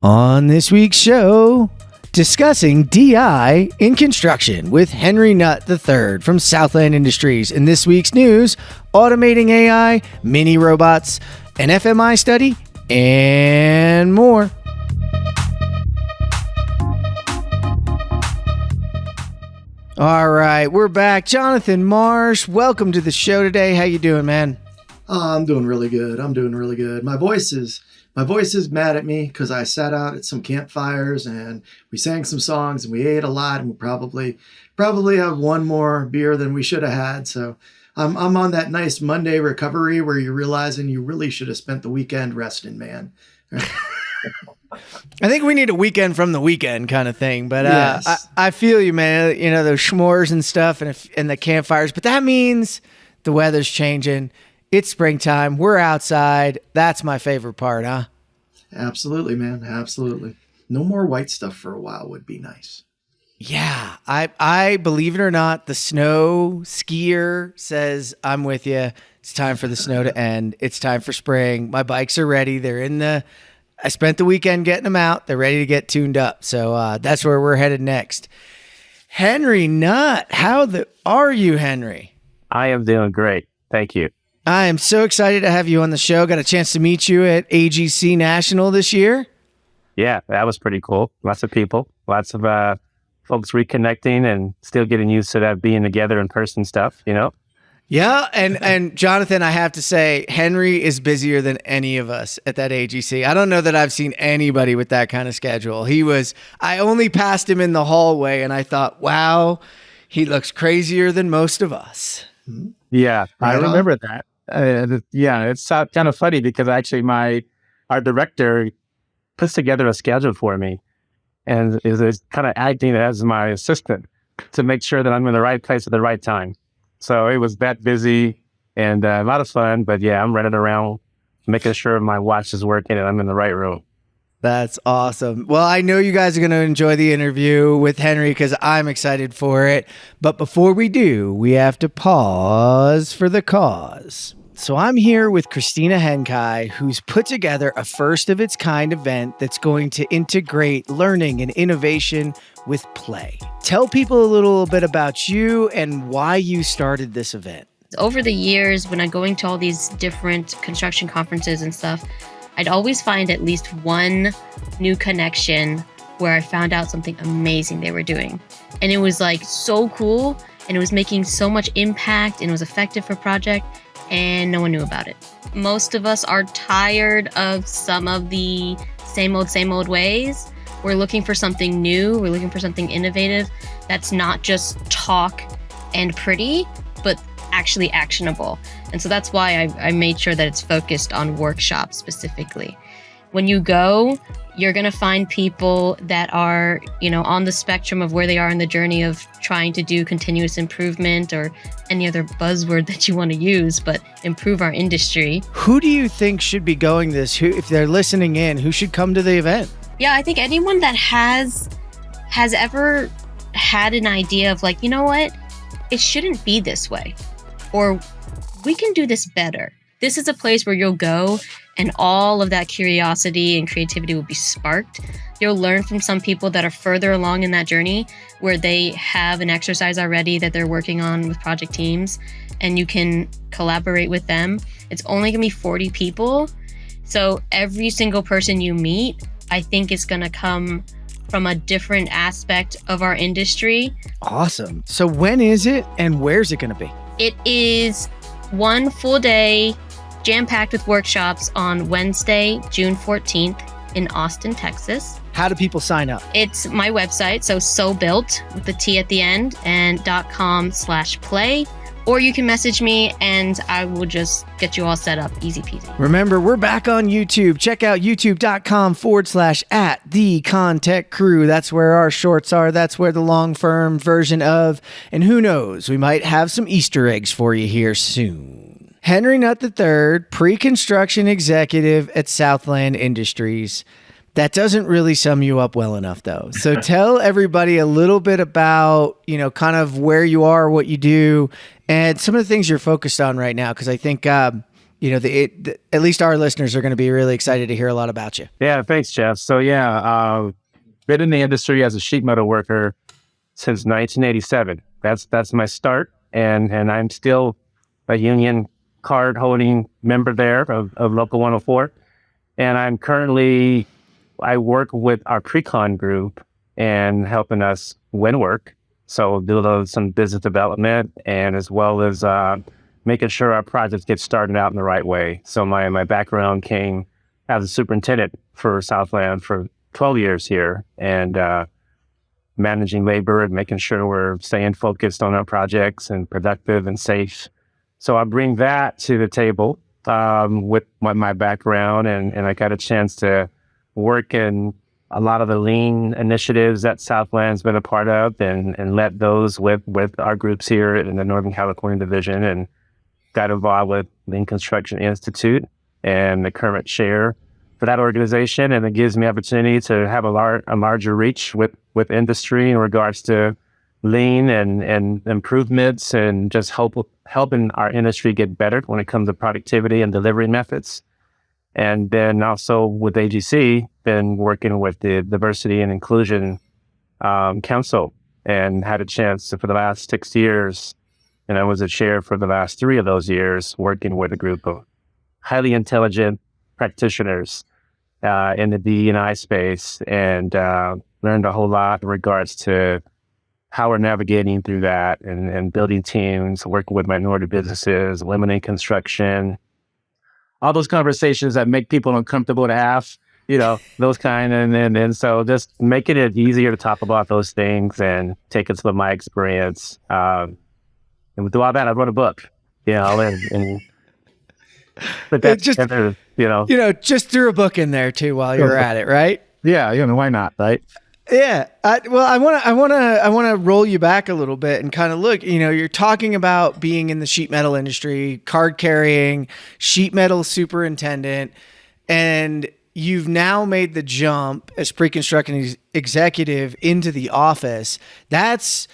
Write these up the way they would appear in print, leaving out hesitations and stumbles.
On this week's show, discussing DI in construction with Henry Nutt III from Southland Industries. In this week's news, automating AI, mini robots, an FMI study, and more. All right, we're back. Jonathan Marsh, welcome to the show today. How you doing, man? I'm doing really good. My voice is mad at me because I sat out at some campfires and we sang some songs and we ate a lot and we probably have one more beer than we should have had. So I'm on that nice Monday recovery where you're realizing you really should have spent the weekend resting, man. I think we need a weekend from the weekend kind of thing, but Yes. I feel you, man. You know, those s'mores and stuff and the campfires, but that means the weather's changing. It's springtime. We're outside. That's my favorite part, huh? Absolutely, man. Absolutely. No more white stuff for a while would be nice. Yeah. I believe it or not, the snow skier says, I'm with you. It's time for the snow to end. It's time for spring. My bikes are ready. I spent the weekend getting them out. They're ready to get tuned up. So that's where we're headed next. Henry Nutt, are you, Henry? I am doing great. Thank you. I am so excited to have you on the show. Got a chance to meet you at AGC National this year. Yeah, that was pretty cool. Lots of people, lots of folks reconnecting and still getting used to that being together in person stuff, you know? Yeah, and Jonathan, I have to say, Henry is busier than any of us at that AGC. I don't know that I've seen anybody with that kind of schedule. I only passed him in the hallway and I thought, wow, he looks crazier than most of us. Yeah, I Right on. remember that. It's kind of funny because actually our director puts together a schedule for me and is kind of acting as my assistant to make sure that I'm in the right place at the right time. So it was that busy and a lot of fun, but yeah, I'm running around making sure my watch is working and I'm in the right room. That's awesome. Well, I know you guys are going to enjoy the interview with Henry because I'm excited for it. But before we do, we have to pause for the cause. So I'm here with Christina Henkai, who's put together a first-of-its-kind event that's going to integrate learning and innovation with play. Tell people a little bit about you and why you started this event. Over the years, when I'm going to all these different construction conferences and stuff, I'd always find at least one new connection where I found out something amazing they were doing. And it was like so cool and it was making so much impact and it was effective for project and no one knew about it. Most of us are tired of some of the same old ways. We're looking for something new. We're looking for something innovative that's not just talk and pretty, but actually actionable. And so that's why I made sure that it's focused on workshops specifically. When you go, you're going to find people that are, on the spectrum of where they are in the journey of trying to do continuous improvement or any other buzzword that you want to use, but improve our industry. Who do you think should be going this? If they're listening in, who should come to the event? Yeah, I think anyone that has ever had an idea of like, you know what, it shouldn't be this way, or we can do this better. This is a place where you'll go and all of that curiosity and creativity will be sparked. You'll learn from some people that are further along in that journey where they have an exercise already that they're working on with project teams, and you can collaborate with them. It's only gonna be 40 people. So every single person you meet, I think is gonna come from a different aspect of our industry. Awesome. So when is it and where's it going to be? It is one full day, jam-packed with workshops on Wednesday, June 14th in Austin, Texas. How do people sign up? It's my website, so built with the T at the end and .com/play. Or you can message me and I will just get you all set up. Easy peasy. Remember, we're back on YouTube. Check out youtube.com/@the ConTech crew. That's where our shorts are. That's where the long form version of, and who knows, we might have some Easter eggs for you here soon. Henry Nutt III, Preconstruction Executive at Southland Industries. That doesn't really sum you up well enough, though. So tell everybody a little bit about, kind of where you are, what you do, and some of the things you're focused on right now. Because I think at least our listeners are going to be really excited to hear a lot about you. Yeah, thanks, Jeff. So been in the industry as a sheet metal worker since 1987. That's my start, and I'm still a union card holding member there of Local 104. And I work with our Precon group and helping us win work. So do some business development, and as well as making sure our projects get started out in the right way. So my background came as a superintendent for Southland for 12 years here, and managing labor and making sure we're staying focused on our projects and productive and safe. So I bring that to the table with my background, and I got a chance to work in a lot of the lean initiatives that Southland's been a part of, and led those with our groups here in the Northern California division, and got involved with the Preconstruction Institute and the current chair for that organization. And it gives me opportunity to have a larger reach with industry in regards to lean and improvements, and just helping our industry get better when it comes to productivity and delivery methods. And then also with AGC, been working with the Diversity and Inclusion Council, and had a chance for the last 6 years, and I was a chair for the last 3 of those years, working with a group of highly intelligent practitioners in the DE&I space, and learned a whole lot in regards to how we're navigating through that, and building teams, working with minority businesses, eliminating construction, all those conversations that make people uncomfortable to have, those kind. And so just making it easier to talk about those things and taking some of my experience. And with all that, I wrote a book, and put that together, just threw a book in there too while you're at it, right? Yeah, why not, right? Yeah. I want to roll you back a little bit and kind of look, you're talking about being in the sheet metal industry, card carrying, sheet metal superintendent, and you've now made the jump as Preconstruction Executive into the office. That's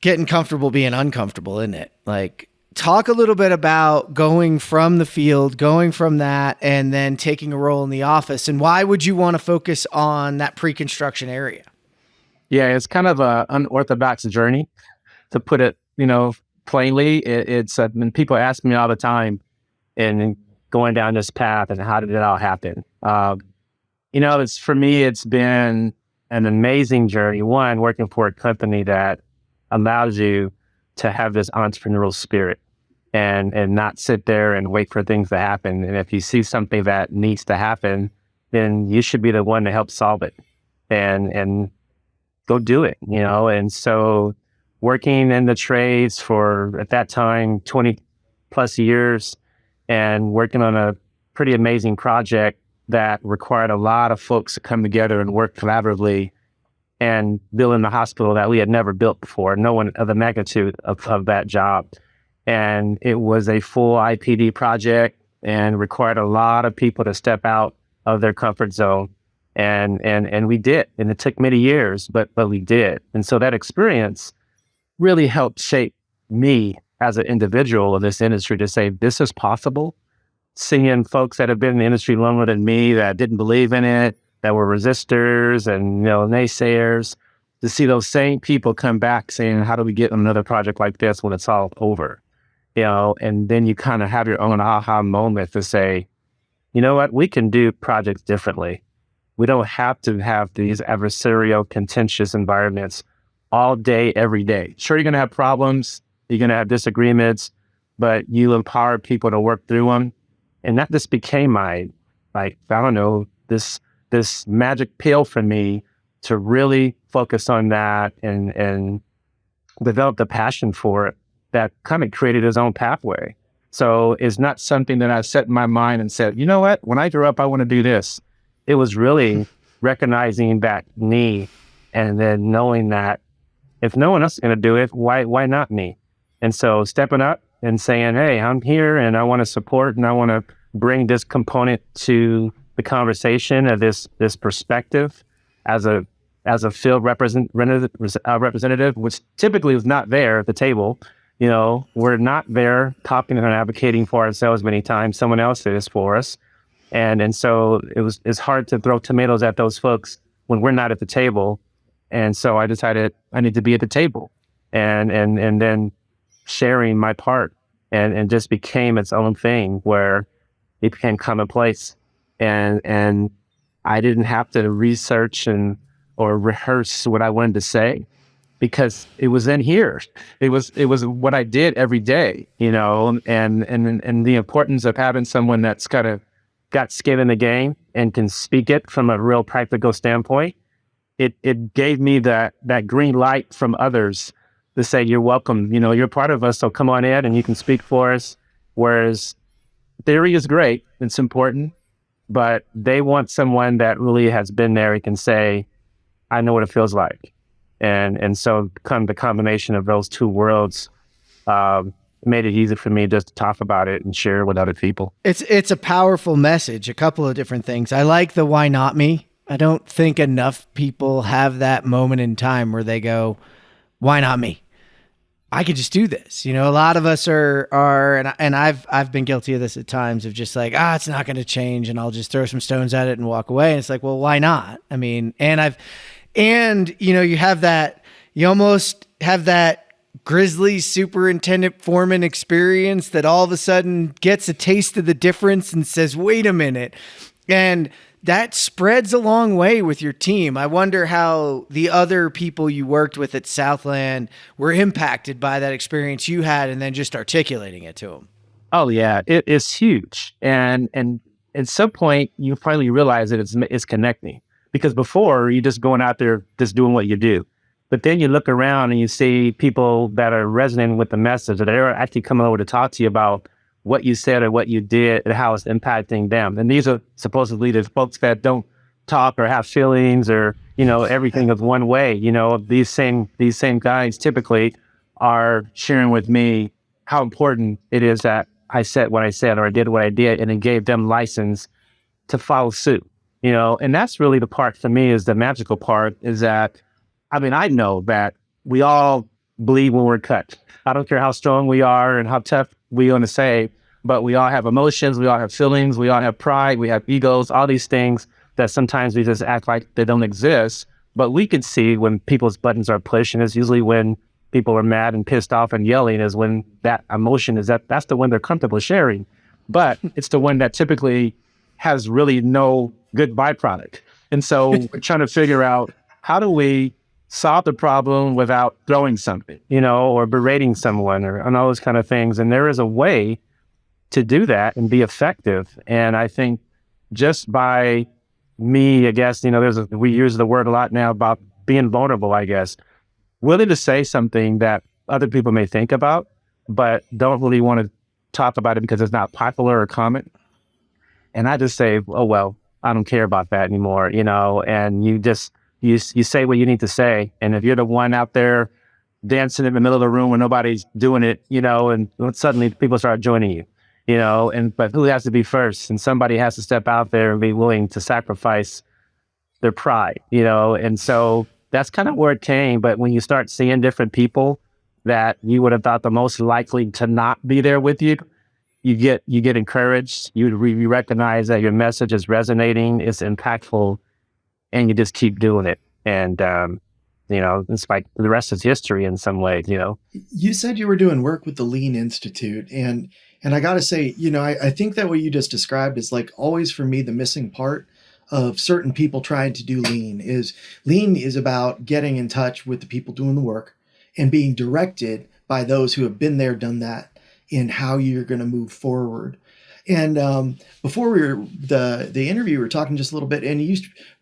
getting comfortable being uncomfortable, isn't it? Like, talk a little bit about going from the field, going from that, and then taking a role in the office. And why would you want to focus on that pre-construction area? Yeah, it's kind of an unorthodox journey, to put it, plainly. It's when people ask me all the time, and going down this path, and how did it all happen? For me, it's been an amazing journey. One, working for a company that allows you to have this entrepreneurial spirit, and not sit there and wait for things to happen. And if you see something that needs to happen, then you should be the one to help solve it, and go do it, And so working in the trades for, at that time, 20 plus years, and working on a pretty amazing project that required a lot of folks to come together and work collaboratively, and building a hospital that we had never built before, no one of the magnitude of that job. And it was a full IPD project, and required a lot of people to step out of their comfort zone. And we did. And it took many years, but we did. And so that experience really helped shape me as an individual in this industry, to say, this is possible. Seeing folks that have been in the industry longer than me, that didn't believe in it, that were resistors and naysayers, to see those same people come back saying, how do we get another project like this when it's all over? And then you kind of have your own aha moment to say, you know what, we can do projects differently. We don't have to have these adversarial, contentious environments all day, every day. Sure, you're going to have problems, you're going to have disagreements, but you empower people to work through them. And that just became my, this magic pill for me to really focus on that, and develop the passion for it, that kind of created his own pathway. So it's not something that I set in my mind and said, you know what, when I grow up, I want to do this. It was really recognizing that need, and then knowing that if no one else is going to do it, why not me? And so stepping up and saying, hey, I'm here, and I want to support, and I want to bring this component to the conversation of this perspective as a field representative, which typically was not there at the table. We're not there talking and advocating for ourselves many times. Someone else is for us. And so it's hard to throw tomatoes at those folks when we're not at the table. And so I decided I need to be at the table and then sharing my part and just became its own thing where it became commonplace. And I didn't have to research or rehearse what I wanted to say because it was in here. It was what I did every day, and the importance of having someone that's kind of got skin in the game and can speak it from a real practical standpoint. It gave me that green light from others to say, you're welcome, you're part of us, so come on in and you can speak for us. Whereas theory is great, it's important, but they want someone that really has been there and can say, I know what it feels like. And so the combination of those two worlds made it easy for me just to talk about it and share it with other people. It's a powerful message, a couple of different things. I like the why not me. I don't think enough people have that moment in time where they go, why not me? I could just do this. A lot of us are, and I've been guilty of this at times of just like, it's not going to change, and I'll just throw some stones at it and walk away. And it's like, well, why not? I mean, you almost have that grizzly superintendent foreman experience that all of a sudden gets a taste of the difference and says, wait a minute. And that spreads a long way with your team. I wonder how the other people you worked with at Southland were impacted by that experience you had and then just articulating it to them. Oh yeah, it is huge. And at some point you finally realize that it's connecting, because before you're just going out there, just doing what you do. But then you look around and you see people that are resonating with the message, that they're actually coming over to talk to you about what you said or what you did and how it's impacting them. And these are supposedly the folks that don't talk or have feelings or, everything is one way. These same guys typically are sharing with me how important it is that I said what I said or I did what I did, and it gave them license to follow suit. And that's really the part for me is the magical part, is that, I know that we all bleed when we're cut. I don't care how strong we are and how tough we want to say, but we all have emotions, we all have feelings, we all have pride, we have egos, all these things that sometimes we just act like they don't exist. But we can see when people's buttons are pushed, and it's usually when people are mad and pissed off and yelling is when that emotion that's the one they're comfortable sharing. But it's the one that typically has really no good byproduct. And so we're trying to figure out, how do we solve the problem without throwing something, or berating someone and all those kind of things. And there is a way to do that and be effective. And I think just by me, I guess, we use the word a lot now about being vulnerable, I guess, willing to say something that other people may think about, but don't really want to talk about it because it's not popular or common. And I just say, oh, well, I don't care about that anymore, and you say what you need to say. And if you're the one out there dancing in the middle of the room when nobody's doing it, and suddenly people start joining you, but who has to be first? And somebody has to step out there and be willing to sacrifice their pride, and so that's kind of where it came. But when you start seeing different people that you would have thought the most likely to not be there with you, you get encouraged. You recognize that your message is resonating, it's impactful, and you just keep doing it. And, it's like the rest is history in some way, You said you were doing work with the Lean Institute. And I got to say, I think that what you just described is like always for me, the missing part of certain people trying to do Lean is about getting in touch with the people doing the work and being directed by those who have been there, done that, in how you're going to move forward. And before the interview, we were talking just a little bit, and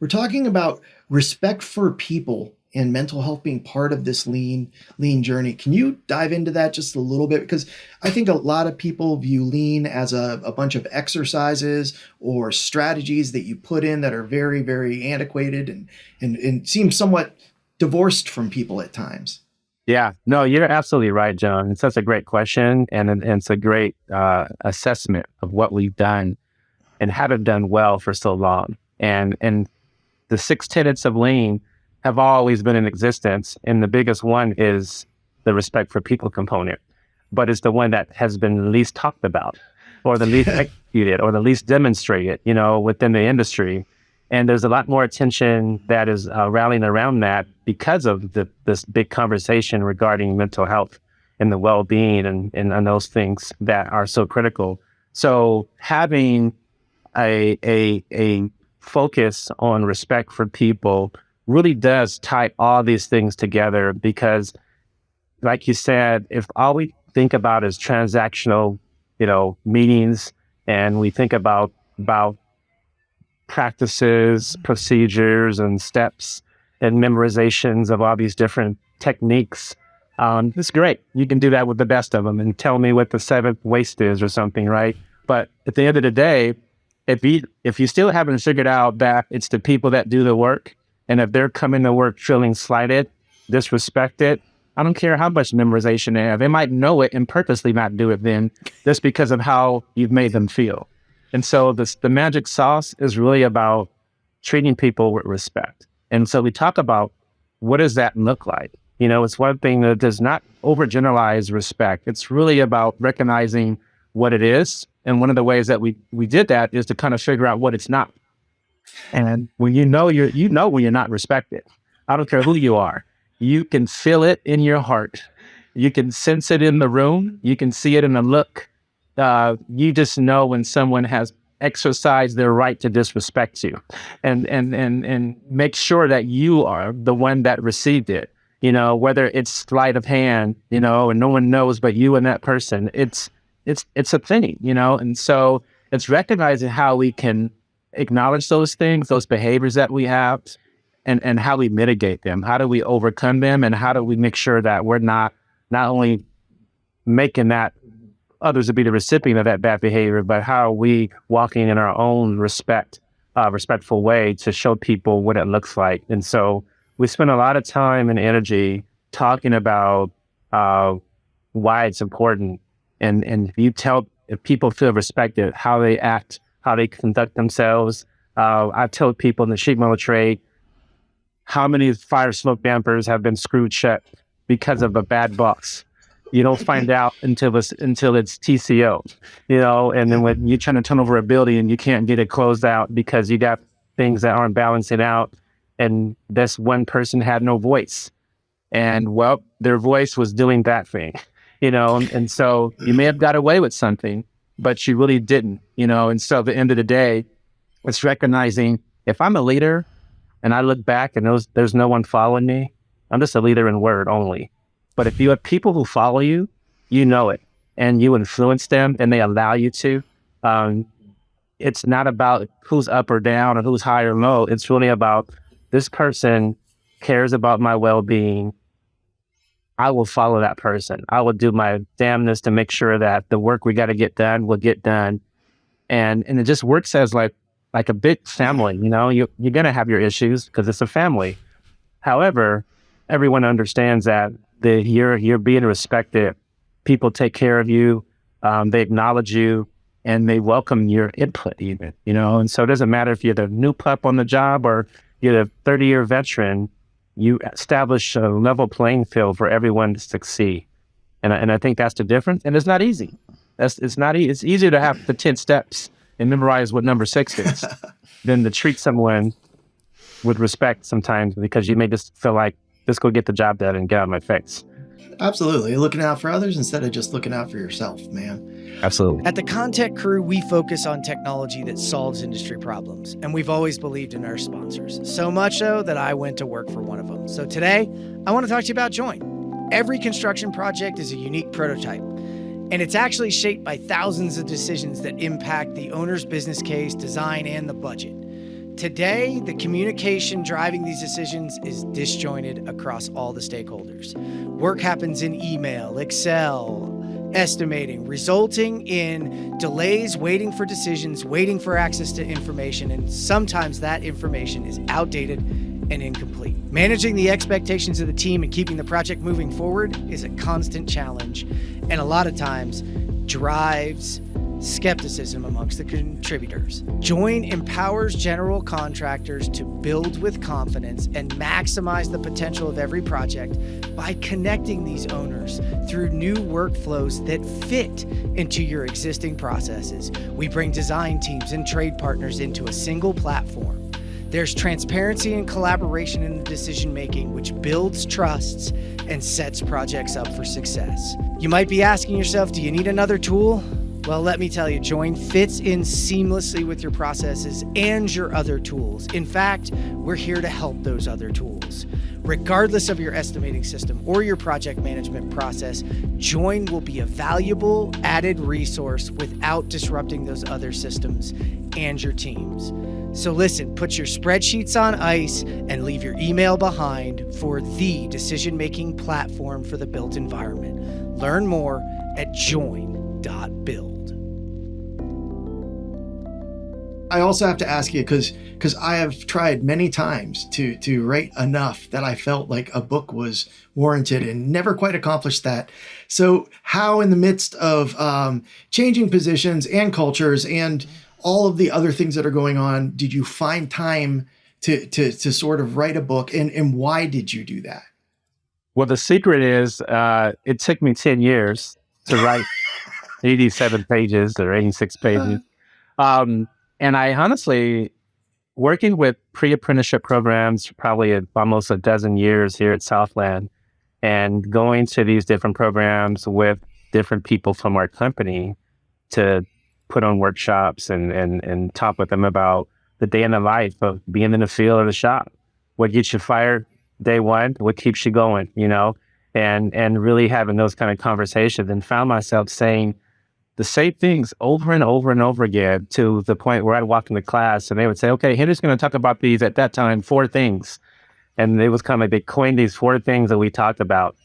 we're talking about respect for people and mental health being part of this lean journey. Can you dive into that just a little bit? Because I think a lot of people view lean as a bunch of exercises or strategies that you put in that are very, very antiquated and seem somewhat divorced from people at times. Yeah, no, you're absolutely right, John. It's such a great question, and it's a great assessment of what we've done and haven't done well for so long. And the 6 tenets of lean have always been in existence, and the biggest one is the respect for people component. but it's the one that has been least talked about, or the least executed, or the least demonstrated, within the industry. And there's a lot more attention that is rallying around that because of this big conversation regarding mental health and the well-being and those things that are so critical. So having a focus on respect for people really does tie all these things together, because like you said, if all we think about is transactional, meetings, and we think about practices, procedures, and steps and memorizations of all these different techniques, it's great. You can do that with the best of them and tell me what the seventh waist is or something, right? But at the end of the day, if you still haven't figured out that it's the people that do the work, and if they're coming to work feeling slighted, disrespected, I don't care how much memorization they have. They might know it and purposely not do it then, just because of how you've made them feel. And so the magic sauce is really about treating people with respect. And so we talk about, what does that look like? It's one thing that does not overgeneralize respect. It's really about recognizing what it is. And one of the ways that we did that is to kind of figure out what it's not. And when you know when you're not respected, I don't care who you are, you can feel it in your heart. You can sense it in the room. You can see it in the look. You just know when someone has exercised their right to disrespect you, and make sure that you are the one that received it. Whether it's sleight of hand, and no one knows but you and that person. It's a thing, and so it's recognizing how we can acknowledge those things, those behaviors that we have, and how we mitigate them. How do we overcome them, and how do we make sure that we're not only making that others to be the recipient of that bad behavior, but how are we walking in our own respectful way to show people what it looks like. And so we spend a lot of time and energy talking about why it's important. And if people feel respected, how they act, how they conduct themselves. I tell people in the sheet metal trade, how many fire smoke dampers have been screwed shut because of a bad boss? You don't find out until it's TCO, and then when you're trying to turn over a building and you can't get it closed out because you got things that aren't balancing out, and this one person had no voice, and their voice was doing that thing, and so you may have got away with something, but you really didn't, and so at the end of the day, it's recognizing, if I'm a leader and I look back and there's no one following me, I'm just a leader in word only. But if you have people who follow you, you know it, and you influence them, and they allow you to. It's not about who's up or down or who's high or low. It's really about, this person cares about my well-being. I will follow that person. I will do my damnness to make sure that the work we got to get done will get done. And it just works as like a big family. You're going to have your issues because it's a family. However, everyone understands that you're being respected. People take care of you. They acknowledge you, and they welcome your input even, and so it doesn't matter if you're the new pup on the job or you're the 30-year veteran. You establish a level playing field for everyone to succeed. And I think that's the difference. And it's not easy. It's not easy. It's easier to have the 10 steps and memorize what number 6 is than to treat someone with respect sometimes, because you may just feel like, just go get the job done and get out of my face. Absolutely. Looking out for others instead of just looking out for yourself, man. Absolutely. At the ConTech crew, we focus on technology that solves industry problems, and we've always believed in our sponsors. So much so that I went to work for one of them. So today, I want to talk to you about Join. Every construction project is a unique prototype, and it's actually shaped by thousands of decisions that impact the owner's business case, design, and the budget. Today, the communication driving these decisions is disjointed across all the stakeholders. Work happens in email, Excel, estimating, resulting in delays, waiting for decisions, waiting for access to information, and sometimes that information is outdated and incomplete. Managing the expectations of the team and keeping the project moving forward is a constant challenge, and a lot of times drives skepticism amongst the contributors. Join empowers general contractors to build with confidence and maximize the potential of every project by connecting these owners through new workflows that fit into your existing processes. We bring design teams and trade partners into a single platform. There's transparency and collaboration in the decision-making, which builds trusts and sets projects up for success. You might be asking yourself, do you need another tool? Well, let me tell you, Join fits in seamlessly with your processes and your other tools. In fact, we're here to help those other tools. Regardless of your estimating system or your project management process, Join will be a valuable added resource without disrupting those other systems and your teams. So listen, put your spreadsheets on ice and leave your email behind for the decision-making platform for the built environment. Learn more at join.build. I also have to ask you, because I have tried many times to write enough that I felt like a book was warranted and never quite accomplished that. So how, in the midst of changing positions and cultures and all of the other things that are going on, did you find time to sort of write a book, and why did you do that? Well, the secret is it took me 10 years to write 87 pages or 86 pages. And I honestly, working with pre-apprenticeship programs for probably almost a dozen years here at Southland, and going to these different programs with different people from our company to put on workshops and talk with them about the day in the life of being in the field or the shop. What gets you fired day one? What keeps you going, and really having those kind of conversations, and found myself saying the same things over and over and over again, to the point where I'd walk into class and they would say, okay, Henry's going to talk about these, at that time, 4 things. And it was kind of like they coined these 4 things that we talked about,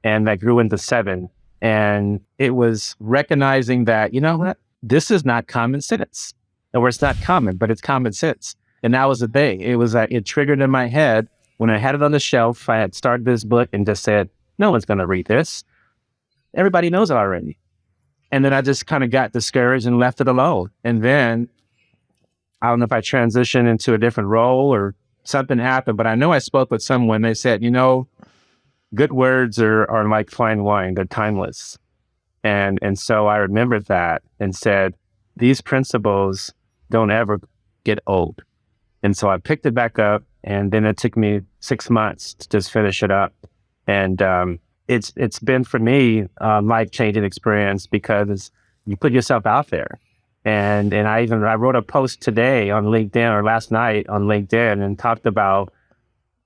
and that grew into 7. And it was recognizing that, you know what, this is not common sense. Or it's not common, but it's common sense. And that was the thing. It was it triggered in my head when I had it on the shelf. I had started this book and just said, no one's going to read this. Everybody knows it already. And then I just kind of got discouraged and left it alone. And then I don't know if I transitioned into a different role or something happened, but I know I spoke with someone. They said, good words are like fine wine. They're timeless. And so I remembered that and said, these principles don't ever get old. And so I picked it back up, and then it took me 6 months to just finish it up. And it's been, for me, a life-changing experience, because you put yourself out there. And I wrote a post today on LinkedIn, or last night on LinkedIn, and talked about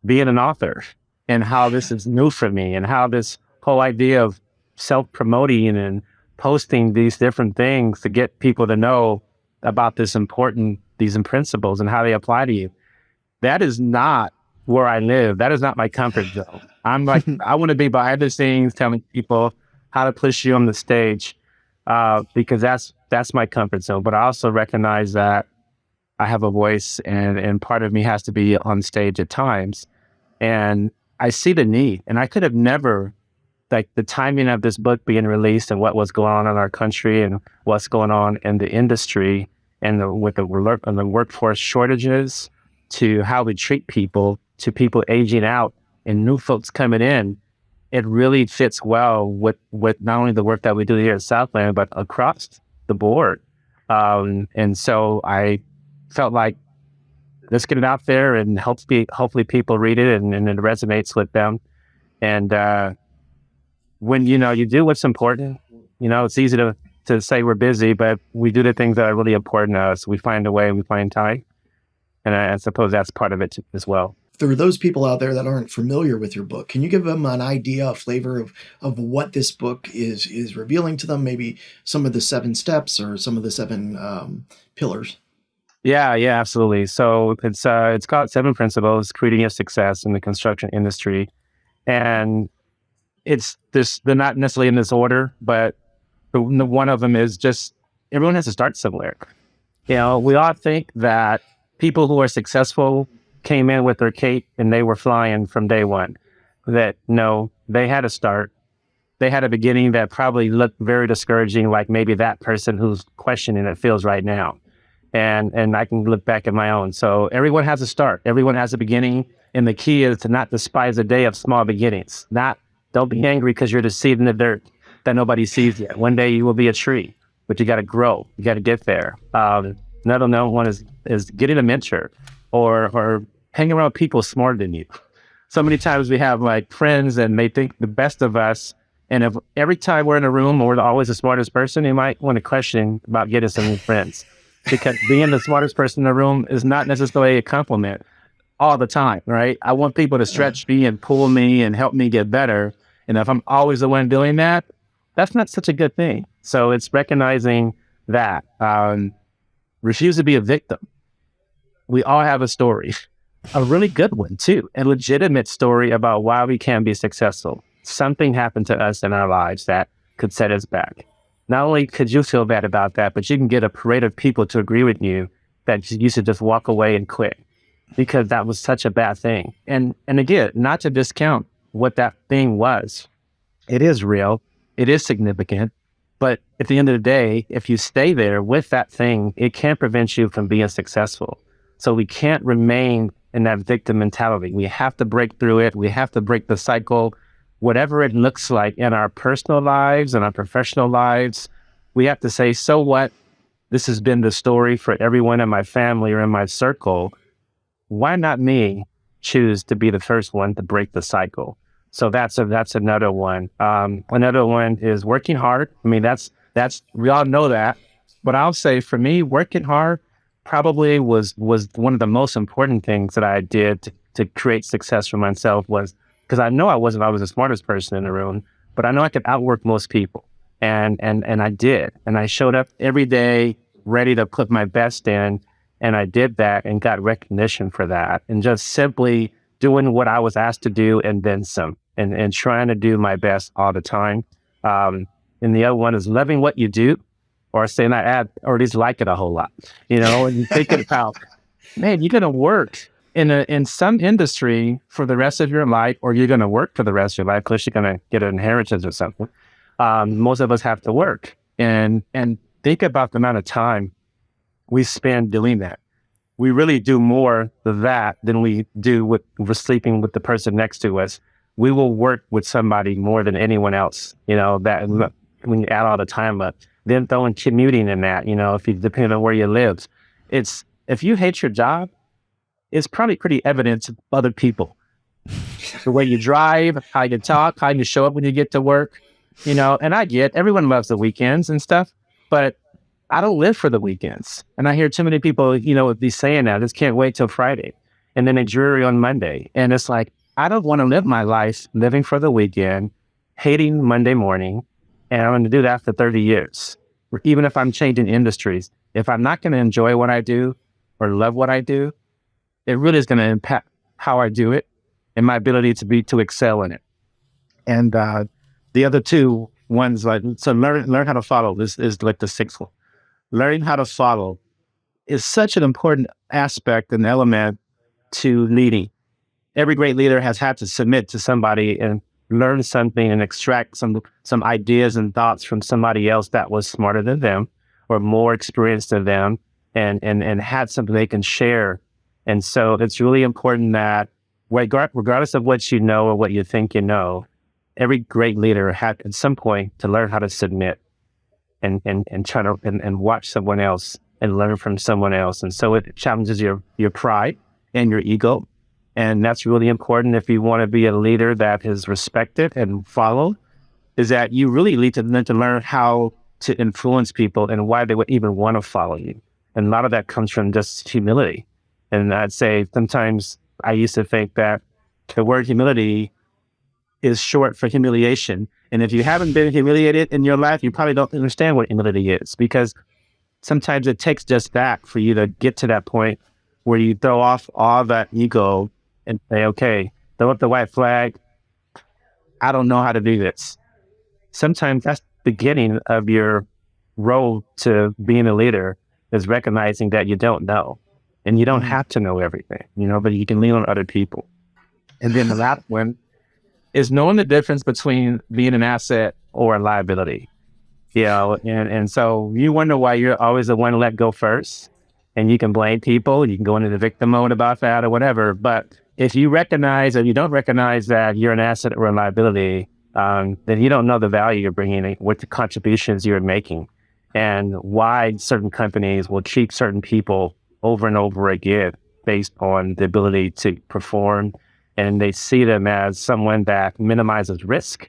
being an author and how this is new for me, and how this whole idea of self-promoting and posting these different things to get people to know about these principles and how they apply to you. That is not where I live. That is not my comfort zone. I'm like, I want to be behind the scenes telling people how to push you on the stage, because that's my comfort zone. But I also recognize that I have a voice, and part of me has to be on stage at times. And I see the need, and I could have never, like, the timing of this book being released and what was going on in our country and what's going on in the industry, and with the workforce shortages, to how we treat people, to people aging out and new folks coming in, it really fits well with not only the work that we do here at Southland, but across the board. And so I felt like, let's get it out there, and hopefully people read it and it resonates with them. And when you do what's important, it's easy to say we're busy, but we do the things that are really important to us. We find a way, we find time. And I suppose that's part of it as well. For those people out there that aren't familiar with your book, can you give them an idea, a flavor of what this book is revealing to them? Maybe some of the 7 steps or some of the 7 pillars. Yeah, absolutely. So it's called 7 Principles, Creating a Success in the Construction Industry. And they're not necessarily in this order, but one of them is just, everyone has to start somewhere. We all think that people who are successful came in with their cape and they were flying from day one. That no, they had to start. they had a beginning that probably looked very discouraging, like maybe that person who's questioning it feels right now. And I can look back at my own. So everyone has a start. Everyone has a beginning. And the key is to not despise a day of small beginnings. Don't be angry because you're the seed in the dirt that nobody sees yet. One day you will be a tree, but you got to grow. You got to get there. Another one is getting a mentor or hanging around people smarter than you. So many times we have like friends and they think the best of us. And if every time we're in a room we're always the smartest person, you might want to question about getting some new friends. Because being the smartest person in the room is not necessarily a compliment all the time, right? I want people to stretch me and pull me and help me get better. And if I'm always the one doing that, that's not such a good thing. So it's recognizing that. Refuse to be a victim. We all have a story, a really good one too, a legitimate story about why we can be successful. Something happened to us in our lives that could set us back. Not only could you feel bad about that, but you can get a parade of people to agree with you that you should just walk away and quit because that was such a bad thing. And again, not to discount what that thing was. It is real. It is significant. But at the end of the day, if you stay there with that thing, it can prevent you from being successful. So we can't remain in that victim mentality. We have to break through it. We have to break the cycle. Whatever it looks like in our personal lives and our professional lives, we have to say, so what? This has been the story for everyone in my family or in my circle. Why not me choose to be the first one to break the cycle? So that's another one. Another one is working hard. I mean, that's we all know that. But I'll say for me, working hard probably was one of the most important things that I did to create success for myself was because I know I was the smartest person in the room, but I know I could outwork most people. And I did. And I showed up every day ready to put my best in. And I did that and got recognition for that. And just simply doing what I was asked to do and then some. And trying to do my best all the time. And the other one is loving what you do, or saying that, or at least like it a whole lot. You know, and thinking about, man, you're going to work in some industry for the rest of your life, or you're going to work for the rest of your life, plus you're going to get an inheritance or something. Most of us have to work. And think about the amount of time we spend doing that. We really do more of that than we do with sleeping with the person next to us. We will work with somebody more than anyone else, you know, that when you add all the time up, then throwing commuting in that, you know, depending on where you live, if you hate your job, it's probably pretty evident to other people. The way you drive, how you talk, how you show up when you get to work, you know, and everyone loves the weekends and stuff, but I don't live for the weekends. And I hear too many people, you know, be saying that, I just can't wait till Friday. And then they dreary on Monday. And it's like, I don't want to live my life living for the weekend, hating Monday morning, and I'm going to do that for 30 years. Even if I'm changing industries, if I'm not going to enjoy what I do or love what I do, it really is going to impact how I do it and my ability to excel in it. And the other two ones, like, so learn how to follow. This is like the sixth one. Learning how to follow is such an important aspect and element to leading. Every great leader has had to submit to somebody and learn something and extract some ideas and thoughts from somebody else that was smarter than them or more experienced than them and had something they can share. And so it's really important that regardless of what you know or what you think you know, every great leader had at some point to learn how to submit and try to and watch someone else and learn from someone else. And so it challenges your pride and your ego. And that's really important if you want to be a leader that is respected and followed, is that you really need to learn how to influence people and why they would even want to follow you. And a lot of that comes from just humility. And I'd say sometimes I used to think that the word humility is short for humiliation. And if you haven't been humiliated in your life, you probably don't understand what humility is, because sometimes it takes just that for you to get to that point where you throw off all that ego and say, okay, throw up the white flag. I don't know how to do this. Sometimes that's the beginning of your road to being a leader, is recognizing that you don't know. And you don't have to know everything, you know, but you can lean on other people. And then the last one is knowing the difference between being an asset or a liability. And so you wonder why you're always the one to let go first, and you can blame people. You can go into the victim mode about that or whatever. But if you recognize or you don't recognize that you're an asset or a liability, then you don't know the value you're bringing, what the contributions you're making, and why certain companies will treat certain people over and over again based on the ability to perform, and they see them as someone that minimizes risk.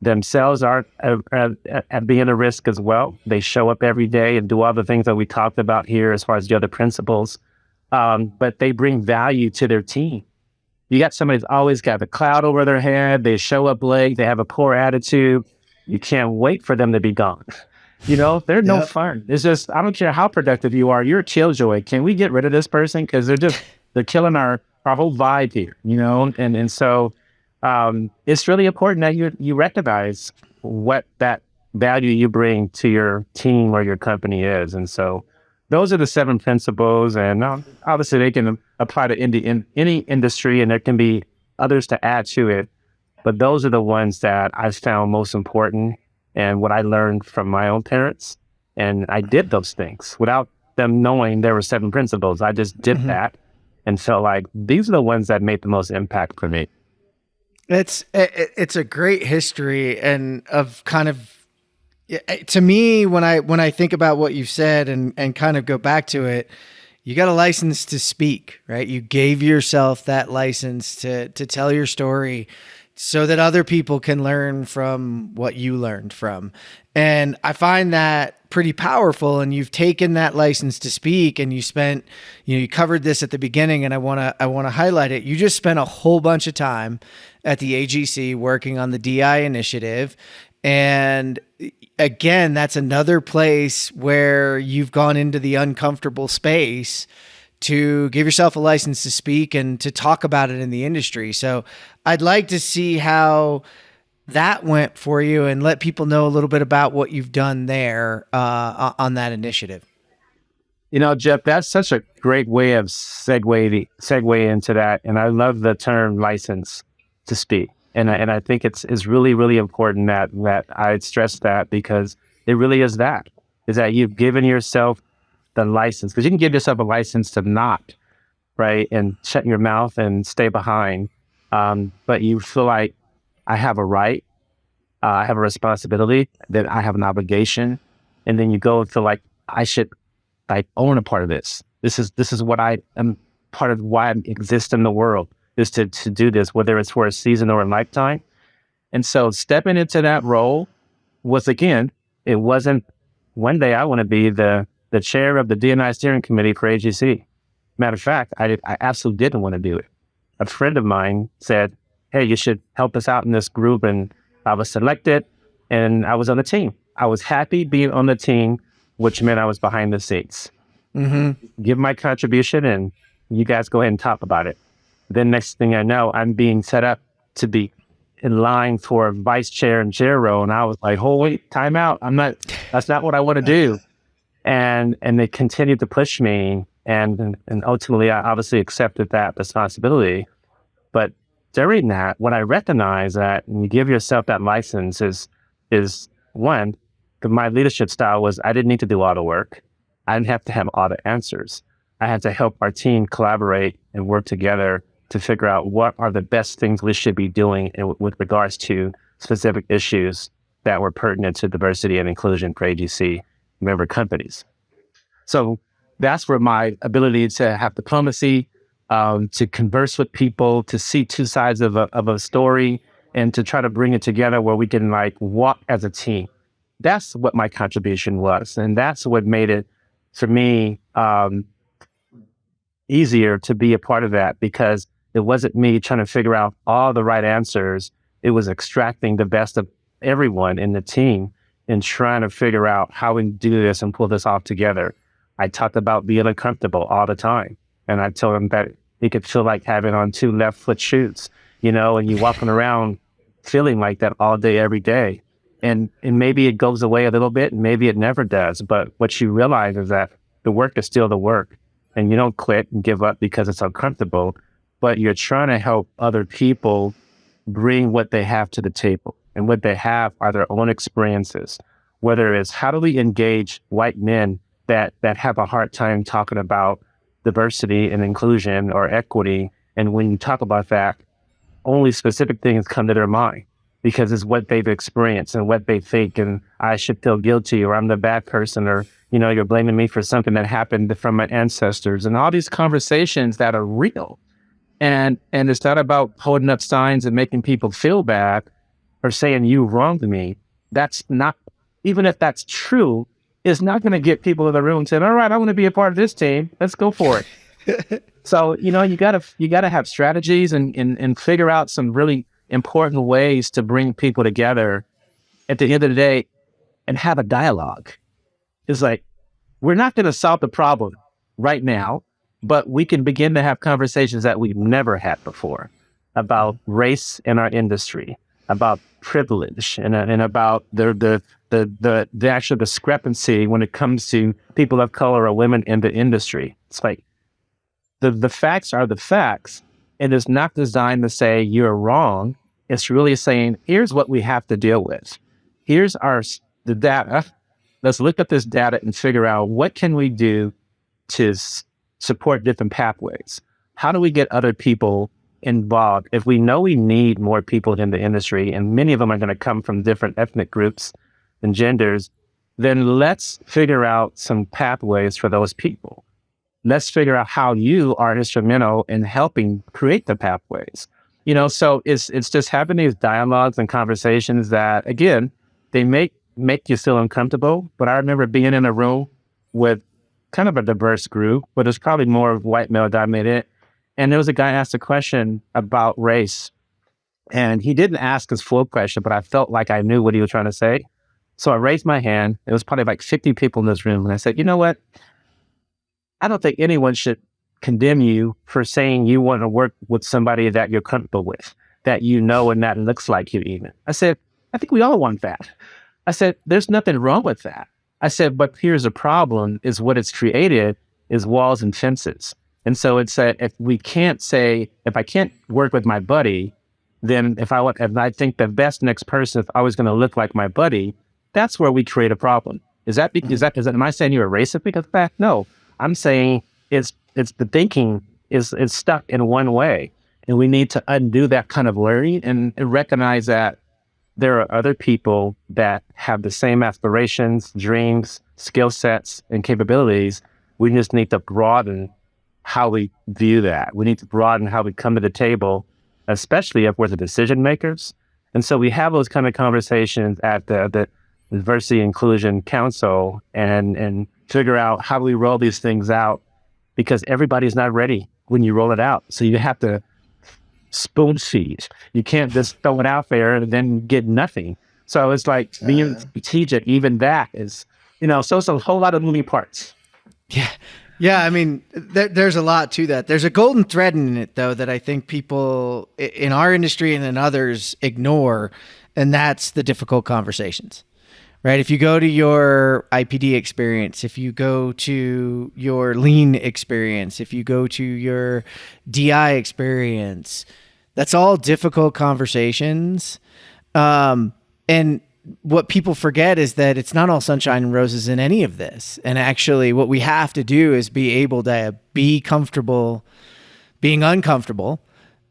Themselves aren't at being a risk as well. They show up every day and do all the things that we talked about here as far as the other principles, but they bring value to their team. You got somebody who's always got a cloud over their head. They show up late. They have a poor attitude. You can't wait for them to be gone. They're no fun. It's just, I don't care how productive you are. You're a killjoy. Can we get rid of this person? Because they're killing our whole vibe here, And so it's really important that you recognize what that value you bring to your team or your company is. And so those are the 7 principles. And obviously they can apply to any industry, and there can be others to add to it. But those are the ones that I found most important, and what I learned from my own parents. And I did those things without them knowing there were 7 principles. I just did that and felt like these are the ones that made the most impact for me. It's a great history, and of kind of, to me, when I think about what you said and kind of go back to it, you got a license to speak, right? You gave yourself that license to tell your story so that other people can learn from what you learned from. And I find that pretty powerful. And you've taken that license to speak, and you covered this at the beginning, and I want to highlight it. You just spent a whole bunch of time at the AGC working on the DI initiative. And again, that's another place where you've gone into the uncomfortable space to give yourself a license to speak and to talk about it in the industry. So I'd like to see how that went for you and let people know a little bit about what you've done there on that initiative. Jeff, that's such a great way of segue into that. And I love the term license to speak. And I think it's really, really important that I stress that, because it really is that you've given yourself the license, because you can give yourself a license to not, right, and shut your mouth and stay behind. But you feel like I have a right, I have a responsibility, that I have an obligation, and then you go to like, I should own a part of this. This is what I am, part of why I exist in the world, is to do this, whether it's for a season or a lifetime. And so stepping into that role was, again, it wasn't one day I want to be the chair of the D&I steering committee for AGC. Matter of fact, I absolutely didn't want to do it. A friend of mine said, hey, you should help us out in this group. And I was selected, and I was on the team. I was happy being on the team, which meant I was behind the scenes. Give my contribution, and you guys go ahead and talk about it. Then next thing I know, I'm being set up to be in line for vice chair and chair role. And I was like, oh, wait, time out. That's not what I want to do. And they continued to push me. And ultimately, I obviously accepted that responsibility. But during that, what I recognized that when you give yourself that license is one, my leadership style was I didn't need to do all the work. I didn't have to have all the answers. I had to help our team collaborate and work together to figure out what are the best things we should be doing with regards to specific issues that were pertinent to diversity and inclusion for AGC member companies. So that's where my ability to have diplomacy, to converse with people, to see two sides of a story, and to try to bring it together where we can walk as a team. That's what my contribution was. And that's what made it, for me, easier to be a part of that, because it wasn't me trying to figure out all the right answers. It was extracting the best of everyone in the team and trying to figure out how we do this and pull this off together. I talked about being uncomfortable all the time. And I told them that it could feel like having on 2 left foot shoes, and you're walking around feeling like that all day, every day. And maybe it goes away a little bit, and maybe it never does. But what you realize is that the work is still the work, and you don't quit and give up because it's uncomfortable, but you're trying to help other people bring what they have to the table. And what they have are their own experiences, whether it's how do we engage white men that have a hard time talking about diversity and inclusion or equity. And when you talk about that, only specific things come to their mind because it's what they've experienced and what they think. And I should feel guilty, or I'm the bad person, or, you're blaming me for something that happened from my ancestors, and all these conversations that are real. And it's not about holding up signs and making people feel bad or saying you wronged me. That's not, even if that's true, it's not going to get people in the room saying, all right, I want to be a part of this team. Let's go for it. So, you gotta have strategies and figure out some really important ways to bring people together at the end of the day and have a dialogue. It's like, we're not going to solve the problem right now, but we can begin to have conversations that we've never had before about race in our industry, about privilege, and about the actual discrepancy when it comes to people of color or women in the industry. It's like, the facts are the facts, and it's not designed to say you're wrong. It's really saying, here's what we have to deal with. Here's the data. Let's look at this data and figure out what can we do to support different pathways. How do we get other people involved? If we know we need more people in the industry, and many of them are going to come from different ethnic groups and genders, then let's figure out some pathways for those people. Let's figure out how you are instrumental in helping create the pathways. So it's just having these dialogues and conversations that, again, they make you feel uncomfortable. But I remember being in a room with kind of a diverse group, but it's probably more white male dominated. And there was a guy asked a question about race. And he didn't ask his full question, but I felt like I knew what he was trying to say. So I raised my hand. It was probably like 50 people in this room. And I said, you know what? I don't think anyone should condemn you for saying you want to work with somebody that you're comfortable with, that and that looks like you even. I said, I think we all want that. I said, there's nothing wrong with that. I said, but here's the problem is what it's created is walls and fences. And so it's if I can't work with my buddy, then if I think the best next person is always going to look like my buddy, that's where we create a problem. Am I saying you're a racist because of that? No. I'm saying it's the thinking is stuck in one way, and we need to undo that kind of learning and recognize that there are other people that have the same aspirations, dreams, skill sets, and capabilities. We just need to broaden how we view that. We need to broaden how we come to the table, especially if we're the decision makers. And so we have those kind of conversations at the Diversity Inclusion Council and figure out how do we roll these things out, because everybody's not ready when you roll it out. So you have to spoon feed. You can't just throw it out there and then get nothing. So it's like being strategic, even that is, so it's a whole lot of moving parts. Yeah. Yeah. I mean, there's a lot to that. There's a golden thread in it, though, that I think people in our industry and in others ignore, and that's the difficult conversations. Right. If you go to your IPD experience, if you go to your lean experience, if you go to your DI experience, that's all difficult conversations. And what people forget is that it's not all sunshine and roses in any of this. And actually what we have to do is be able to be comfortable being uncomfortable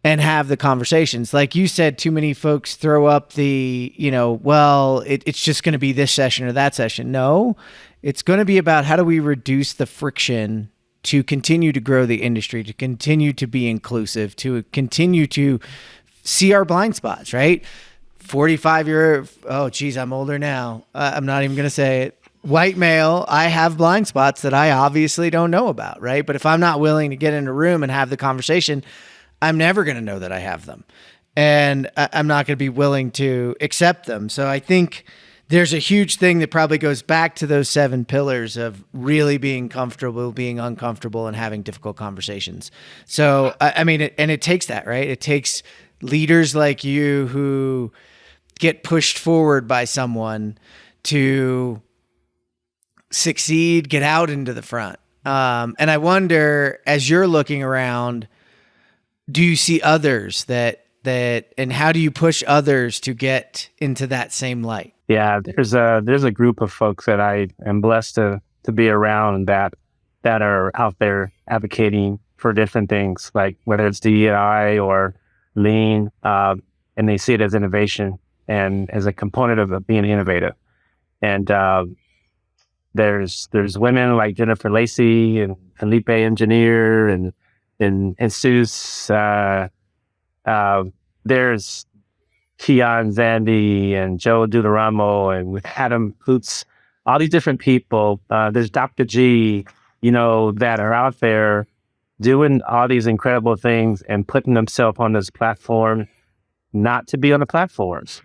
and have the conversations. Like you said, too many folks throw up the, it's just going to be this session or that session. No, it's going to be about how do we reduce the friction to continue to grow the industry, to continue to be inclusive, to continue to see our blind spots, right? I'm older now. I'm not even going to say it. White male, I have blind spots that I obviously don't know about, right? But if I'm not willing to get in a room and have the conversation, I'm never going to know that I have them, and I'm not going to be willing to accept them. So I think there's a huge thing that probably goes back to those 7 pillars of really being comfortable, being uncomfortable, and having difficult conversations. So, it takes that, right? It takes leaders like you who get pushed forward by someone to succeed, get out into the front. And I wonder, as you're looking around, do you see others that that, and how do you push others to get into that same light? Yeah, there's a group of folks that I am blessed to be around that are out there advocating for different things, like whether it's DEI or lean, and they see it as innovation and as a component of being innovative. And there's women like Jennifer Lacey and Felipe Engineer and Jesus. There's Keon Zandy and Joe Deuteramo and Adam Hoots, all these different people. There's Dr. G, that are out there doing all these incredible things and putting themselves on this platform, not to be on the platforms,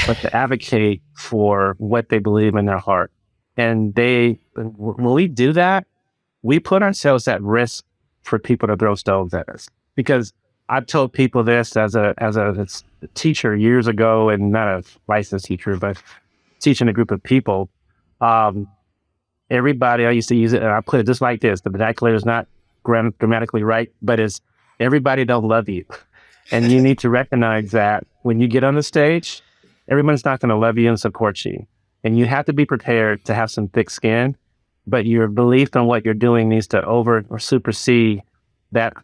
but to advocate for what they believe in their heart. And when we do that, we put ourselves at risk for people to throw stones at us. Because I've told people this as a teacher years ago, and not a licensed teacher, but teaching a group of people. Everybody, I used to use it, and I put it just like this. The vernacular is not grammatically right, but it's everybody don't love you. And you need to recognize that when you get on the stage, everyone's not going to love you and support you. And you have to be prepared to have some thick skin, but your belief in what you're doing needs to over or supersede that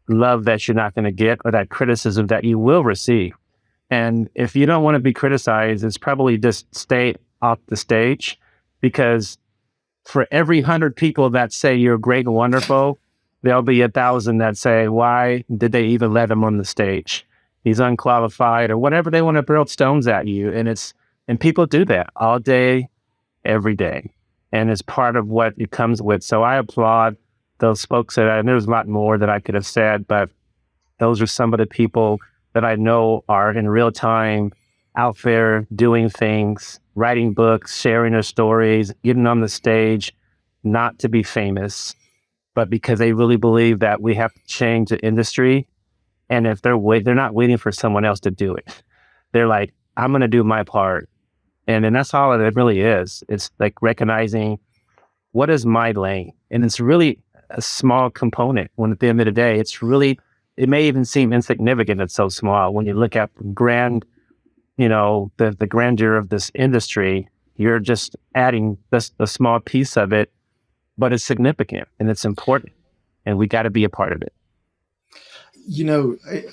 love that you're not going to get, or that criticism that you will receive. And if you don't want to be criticized, it's probably just stay off the stage, because for every 100 people that say you're great and wonderful, there'll be 1,000 that say, why did they even let him on the stage? He's unqualified, or whatever they want to throw stones at you. And people do that all day, every day. And it's part of what it comes with. So I applaud those folks, and there's a lot more that I could have said, but those are some of the people that I know are in real time out there doing things, writing books, sharing their stories, getting on the stage, not to be famous, but because they really believe that we have to change the industry. And if they're not waiting for someone else to do it. They're like, I'm going to do my part. And that's all it really is. It's like recognizing what is my lane. And it's really a small component when at the end of the day, it may even seem insignificant. It's so small. When you look at the grandeur of this industry, you're just adding this a small piece of it, but it's significant and it's important, and we got to be a part of it.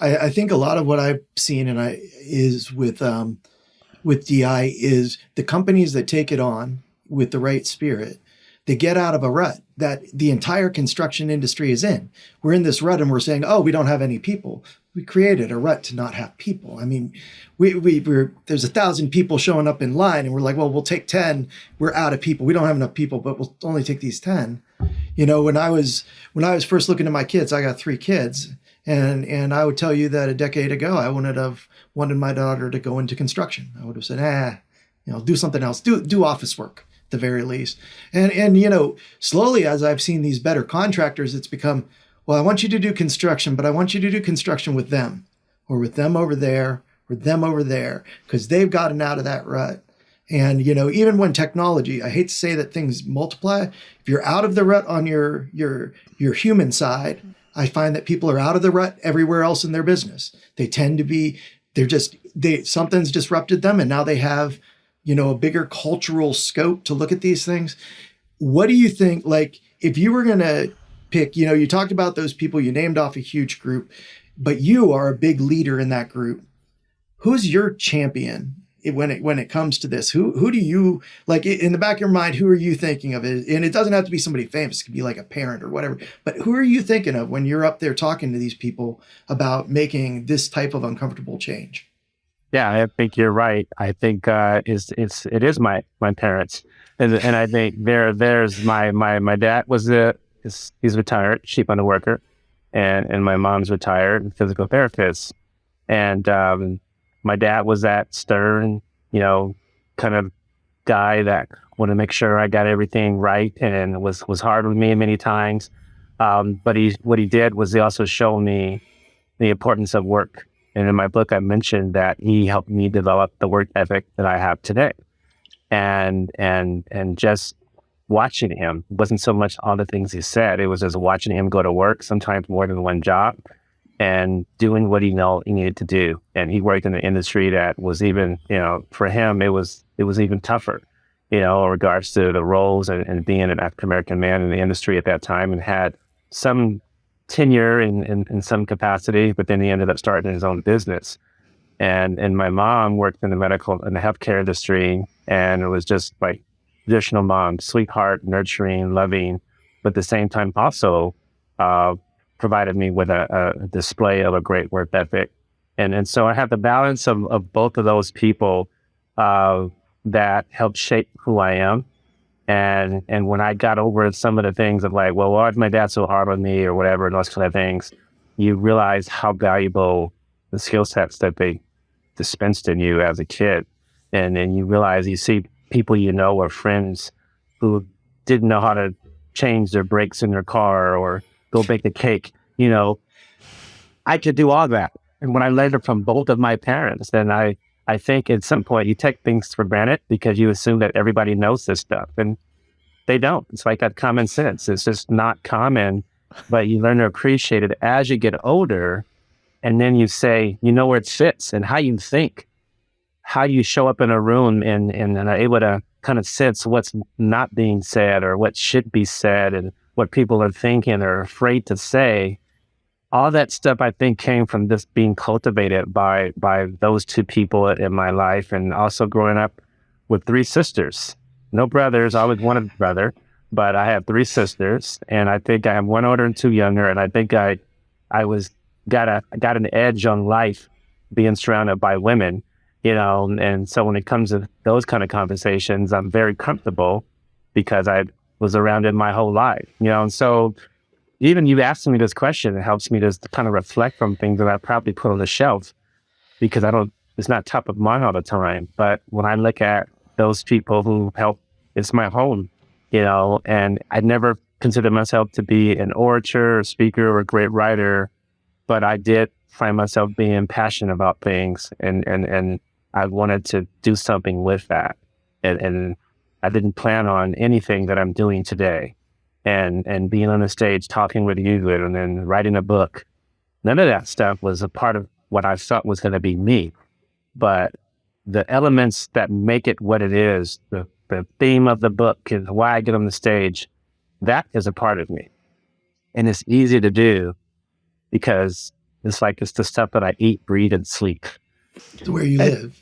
I think a lot of what I've seen is with DI is the companies that take it on with the right spirit, they get out of a rut that the entire construction industry is in. We're in this rut and we're saying, oh, we don't have any people. We created a rut to not have people. I mean, there's 1,000 people showing up in line and we're like, well, we'll take 10. We're out of people. We don't have enough people, but we'll only take these 10. When I was first looking at my kids, I got 3 kids. And I would tell you that a decade ago, I wouldn't have wanted my daughter to go into construction. I would have said, do something else, do office work at the very least. And slowly as I've seen these better contractors, it's become, well, I want you to do construction, but I want you to do construction with them, or with them over there, or them over there, because they've gotten out of that rut. And, even when technology, I hate to say that things multiply, if you're out of the rut on your human side, I find that people are out of the rut everywhere else in their business. They tend to be, something's disrupted them, and now they have, a bigger cultural scope to look at these things. What do you think, like, if you were going to pick, you talked about those people, you named off a huge group, but you are a big leader in that group. Who's your champion when it comes to this? Who do you, like, in the back of your mind, who are you thinking of? And it doesn't have to be somebody famous. It could be like a parent or whatever. But who are you thinking of when you're up there talking to these people about making this type of uncomfortable change? Yeah, I think you're right. I think it is my parents, and I think there's my dad he's retired, sheet metal worker, and my mom's retired physical therapist, and my dad was that stern, kind of guy that wanted to make sure I got everything right, and was hard with me many times. But what he did was he also showed me the importance of work. And in my book, I mentioned that he helped me develop the work ethic that I have today. And just watching him, wasn't so much all the things he said, it was just watching him go to work, sometimes more than one job, and doing what he needed to do. And he worked in an industry that was even, for him, it was even tougher, in regards to the roles and being an African American man in the industry at that time, and had some tenure in some capacity, but then he ended up starting his own business. And my mom worked in the healthcare industry, and it was just like traditional mom, sweetheart, nurturing, loving, but at the same time also provided me with a display of a great work ethic. And so I have the balance of both of those people that helped shape who I am. And when I got over some of the things of like, well, why is my dad so hard on me or whatever, and those kind of things, you realize how valuable the skill sets that they dispensed in you as a kid. And then you realize, you see people or friends who didn't know how to change their brakes in their car or go bake a cake. I could do all that. And when I learned it from both of my parents, then I think at some point you take things for granted because you assume that everybody knows this stuff, and they don't. It's like that common sense. It's just not common, but you learn to appreciate it as you get older. And then you say, where it fits and how you think, how you show up in a room and are able to kind of sense what's not being said or what should be said and what people are thinking or afraid to say. All that stuff, I think, came from this being cultivated by those two people in my life, and also growing up with three sisters. No brothers. I always wanted a brother, but I have three sisters, and I think I have one older and two younger, and I think I got an edge on life being surrounded by women, and so when it comes to those kind of conversations, I'm very comfortable because I was around it my whole life, and so even you asking me this question, it helps me to kind of reflect on things that I probably put on the shelf because it's not top of mind all the time. But when I look at those people who help, it's my home, and I never considered myself to be an orator, a speaker, or a great writer, but I did find myself being passionate about things, and I wanted to do something with that. And I didn't plan on anything that I'm doing today. And being on the stage, talking with you, and then writing a book. None of that stuff was a part of what I thought was going to be me. But the elements that make it what it is, the theme of the book and why I get on the stage, that is a part of me. And it's easy to do because it's the stuff that I eat, breathe, and sleep. It's where you live.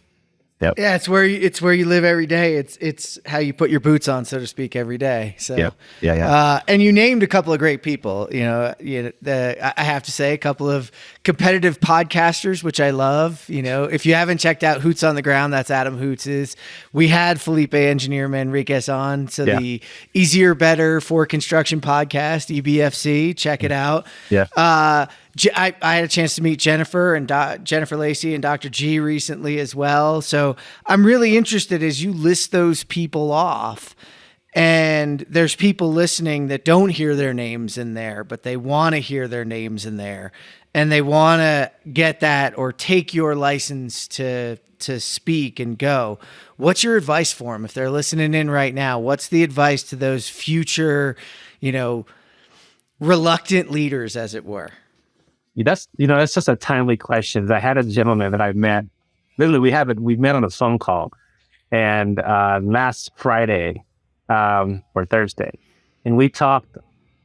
Yep. Yeah, it's where you live every day. It's how you put your boots on, so to speak, every day. So yeah. And you named a couple of great people. I have to say, a couple of competitive podcasters, which I love. If you haven't checked out Hoots on the Ground, that's Adam Hoots's. We had Felipe Engineer Manriquez on, so the Easier Better for Construction podcast, EBFC. Check it out. Yeah. I had a chance to meet Jennifer and Jennifer Lacey and Dr. G recently as well. So I'm really interested as you list those people off, and there's people listening that don't hear their names in there, but they want to hear their names in there, and they want to get that or take your license to speak and go. What's your advice for them if they're listening in right now? What's the advice to those future, reluctant leaders, as it were? That's just a timely question. I had a gentleman that I met. Literally, we met on a phone call, and last Friday or Thursday, and we talked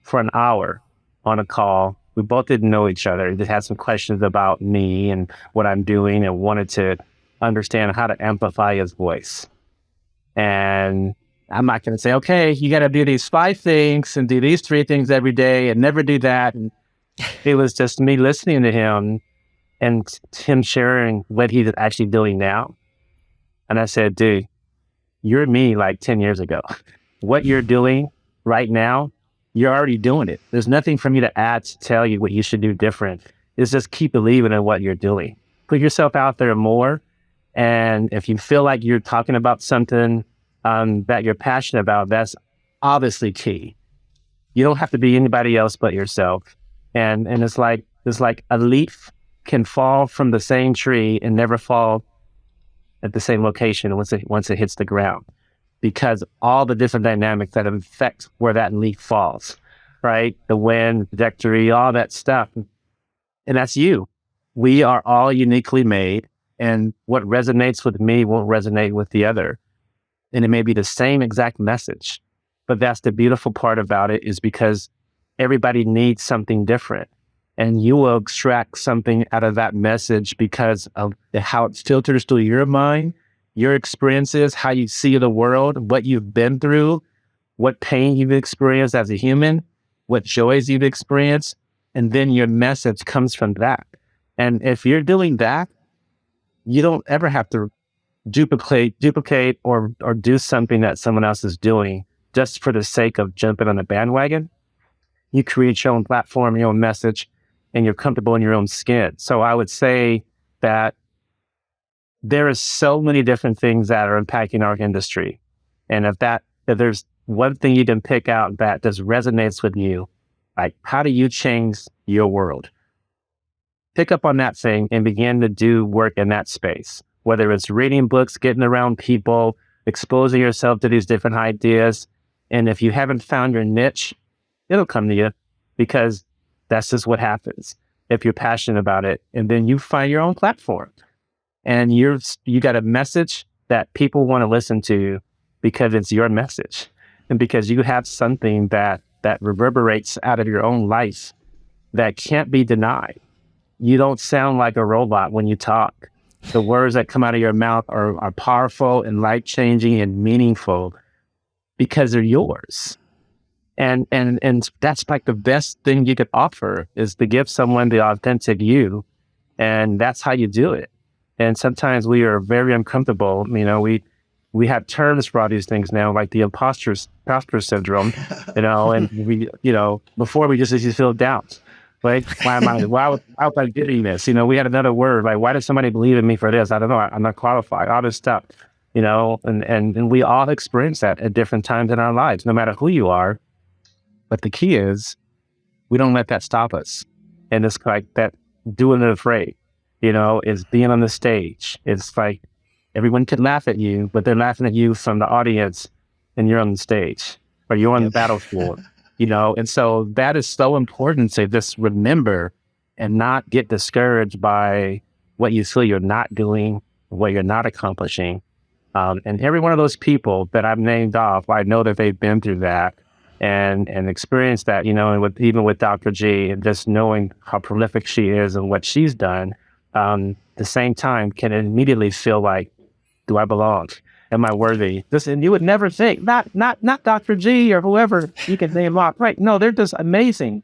for an hour on a call. We both didn't know each other. He just had some questions about me and what I'm doing, and wanted to understand how to amplify his voice. And I'm not going to say, okay, you got to do these 5 things and do these 3 things every day and never do that. And it was just me listening to him and him sharing what he's actually doing now. And I said, dude, you're me like 10 years ago. What you're doing right now, you're already doing it. There's nothing for me to add to tell you what you should do different. It's just keep believing in what you're doing. Put yourself out there more. And if you feel like you're talking about something that you're passionate about, that's obviously key. You don't have to be anybody else but yourself. And it's like a leaf can fall from the same tree and never fall at the same location once it hits the ground, because all the different dynamics that affect where that leaf falls, right? The wind, trajectory, all that stuff. And that's you. We are all uniquely made, and what resonates with me won't resonate with the other. And it may be the same exact message, but that's the beautiful part about it, is because everybody needs something different. And you will extract something out of that message because of how it filters through your mind, your experiences, how you see the world, what you've been through, what pain you've experienced as a human, what joys you've experienced, and then your message comes from that. And if you're doing that, you don't ever have to duplicate or do something that someone else is doing just for the sake of jumping on the bandwagon. You create your own platform, your own message, and you're comfortable in your own skin. So I would say that there is so many different things that are impacting our industry. And if there's one thing you can pick out that just resonates with you, like, how do you change your world? Pick up on that thing and begin to do work in that space, whether it's reading books, getting around people, exposing yourself to these different ideas. And if you haven't found your niche, it'll come to you, because that's just what happens if you're passionate about it. And then you find your own platform, and you got a message that people want to listen to because it's your message, and because you have something that reverberates out of your own life that can't be denied. You don't sound like a robot when you talk. The words that come out of your mouth are powerful and life-changing and meaningful because they're yours. And that's like the best thing you could offer, is to give someone the authentic you. And that's how you do it. And sometimes we are very uncomfortable. You know, we have terms for all these things now, like the imposter syndrome, and we, before we just used to feel doubt. Like, why was I getting this? We had another word, like, why does somebody believe in me for this? I don't know. I'm not qualified, all this stuff, and we all experience that at different times in our lives, no matter who you are. But the key is we don't let that stop us. And it's like that doing it afraid, is being on the stage. It's like everyone can laugh at you, but they're laughing at you from the audience, and you're on the stage, or you're on the battlefield. And so that is so important to just remember and not get discouraged by what you feel you're not doing, what you're not accomplishing. And every one of those people that I've named off, I know that they've been through that and experienced that, and even with Dr. G, and just knowing how prolific she is and what she's done, the same time can immediately feel like, do I belong? Am I worthy? And you would never think, not Dr. G or whoever you can name off. Right. No, they're just amazing.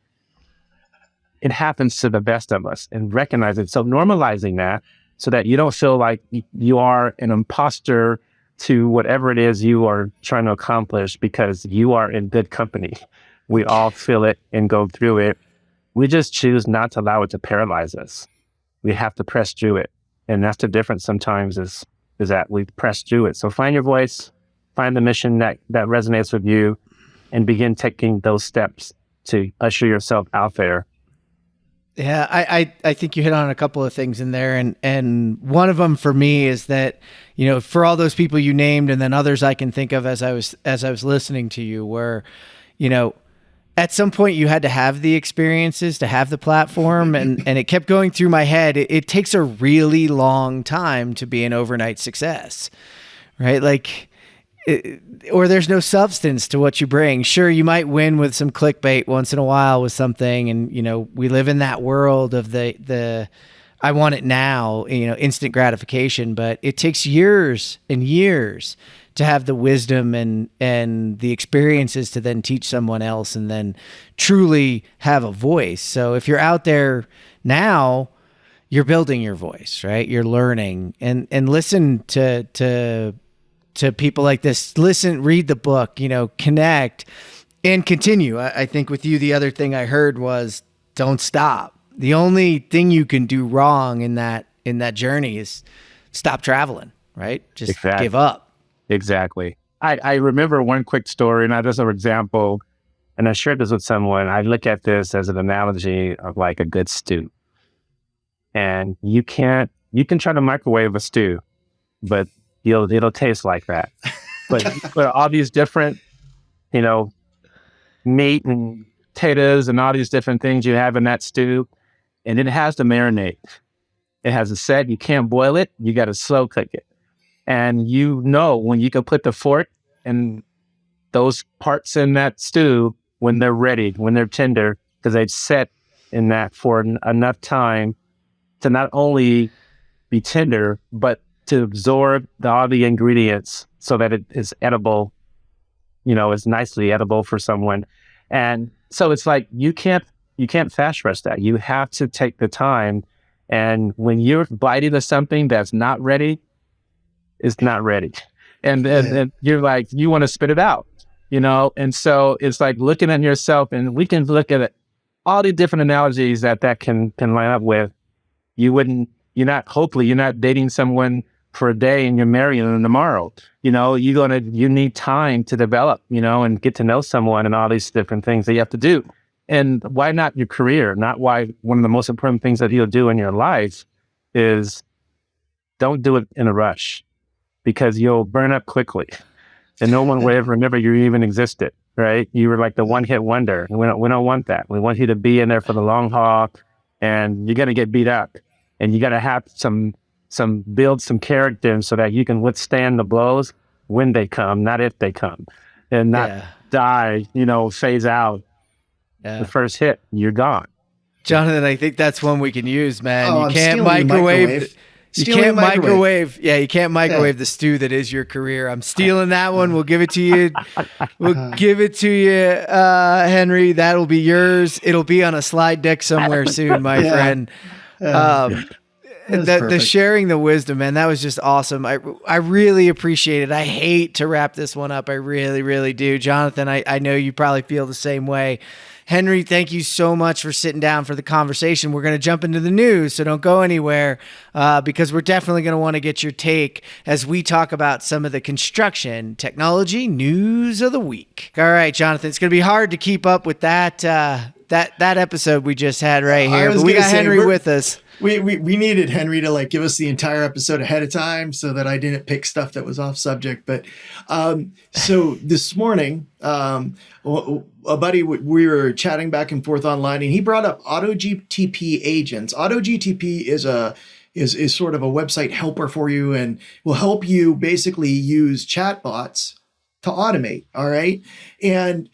It happens to the best of us, and recognize it. So normalizing that so that you don't feel like you are an imposter to whatever it is you are trying to accomplish, because you are in good company. We all feel it and go through it. We just choose not to allow it to paralyze us. We have to press through it. And that's the difference sometimes is that we press through it. So find your voice, find the mission that resonates with you, and begin taking those steps to usher yourself out there. Yeah, I think you hit on a couple of things in there. And one of them for me is that, for all those people you named, and then others I can think of as I was listening to you, where, at some point you had to have the experiences to have the platform, and it kept going through my head. It takes a really long time to be an overnight success, right? Like, or there's no substance to what you bring. Sure, you might win with some clickbait once in a while with something, and we live in that world of the I want it now, instant gratification, but it takes years and years to have the wisdom and the experiences to then teach someone else and then truly have a voice. So if you're out there now, you're building your voice, right? You're learning, and listen to people like this. Listen, read the book, connect, and continue. I think with you, the other thing I heard was don't stop. The only thing you can do wrong in that journey is stop traveling, right? Just give up. Exactly. I remember one quick story, and just an example, and I shared this with someone. I look at this as an analogy of like a good stew. And you can try to microwave a stew, but it'll taste like that. But all these different, meat and potatoes and all these different things you have in that stew, and it has to marinate. It has a set. You can't boil it. You got to slow cook it. And you know when you can put the fork and those parts in that stew when they're ready, when they're tender, because they've set in that for enough time to not only be tender, but to absorb all the ingredients so that it is edible, is nicely edible for someone. And so it's like you can't fast rush that. You have to take the time. And when you're biting into something that's not ready, it's not ready. And you're like, you want to spit it out, And so it's like looking at yourself, and we can look at it, all the different analogies that can line up with. Hopefully you're not dating someone for a day and you're marrying them tomorrow. You need time to develop, and get to know someone and all these different things that you have to do. And why not your career? Not why one of the most important things that you'll do in your life is don't do it in a rush, because you'll burn up quickly and no one will ever remember you even existed, right? You were like the one-hit wonder. And we don't want that. We want you to be in there for the long haul, and you're going to get beat up, and you got to have build some character so that you can withstand the blows when they come, not if they come, and not die, phase out. The first hit, you're gone. Jonathan, I think that's one we can use, man. Oh, you can't microwave. You can't microwave. Yeah, you can't microwave the stew that is your career. I'm stealing that one. We'll give it to you. Henry. That'll be yours. It'll be on a slide deck somewhere soon, my friend. The sharing the wisdom, man, that was just awesome. I really appreciate it. I hate to wrap this one up. I really, really do. Jonathan, I know you probably feel the same way. Henry, thank you so much for sitting down for the conversation. We're going to jump into the news, so don't go anywhere, because we're definitely going to want to get your take as we talk about some of the construction technology news of the week. All right, Jonathan, it's going to be hard to keep up with that episode we just had right here, but we got Henry with us. We needed Henry to give us the entire episode ahead of time so that I didn't pick stuff that was off subject. But so this morning, a buddy, we were chatting back and forth online, and he brought up AutoGTP agents. AutoGTP is sort of a website helper for you, and will help you basically use chatbots to automate. All right. And,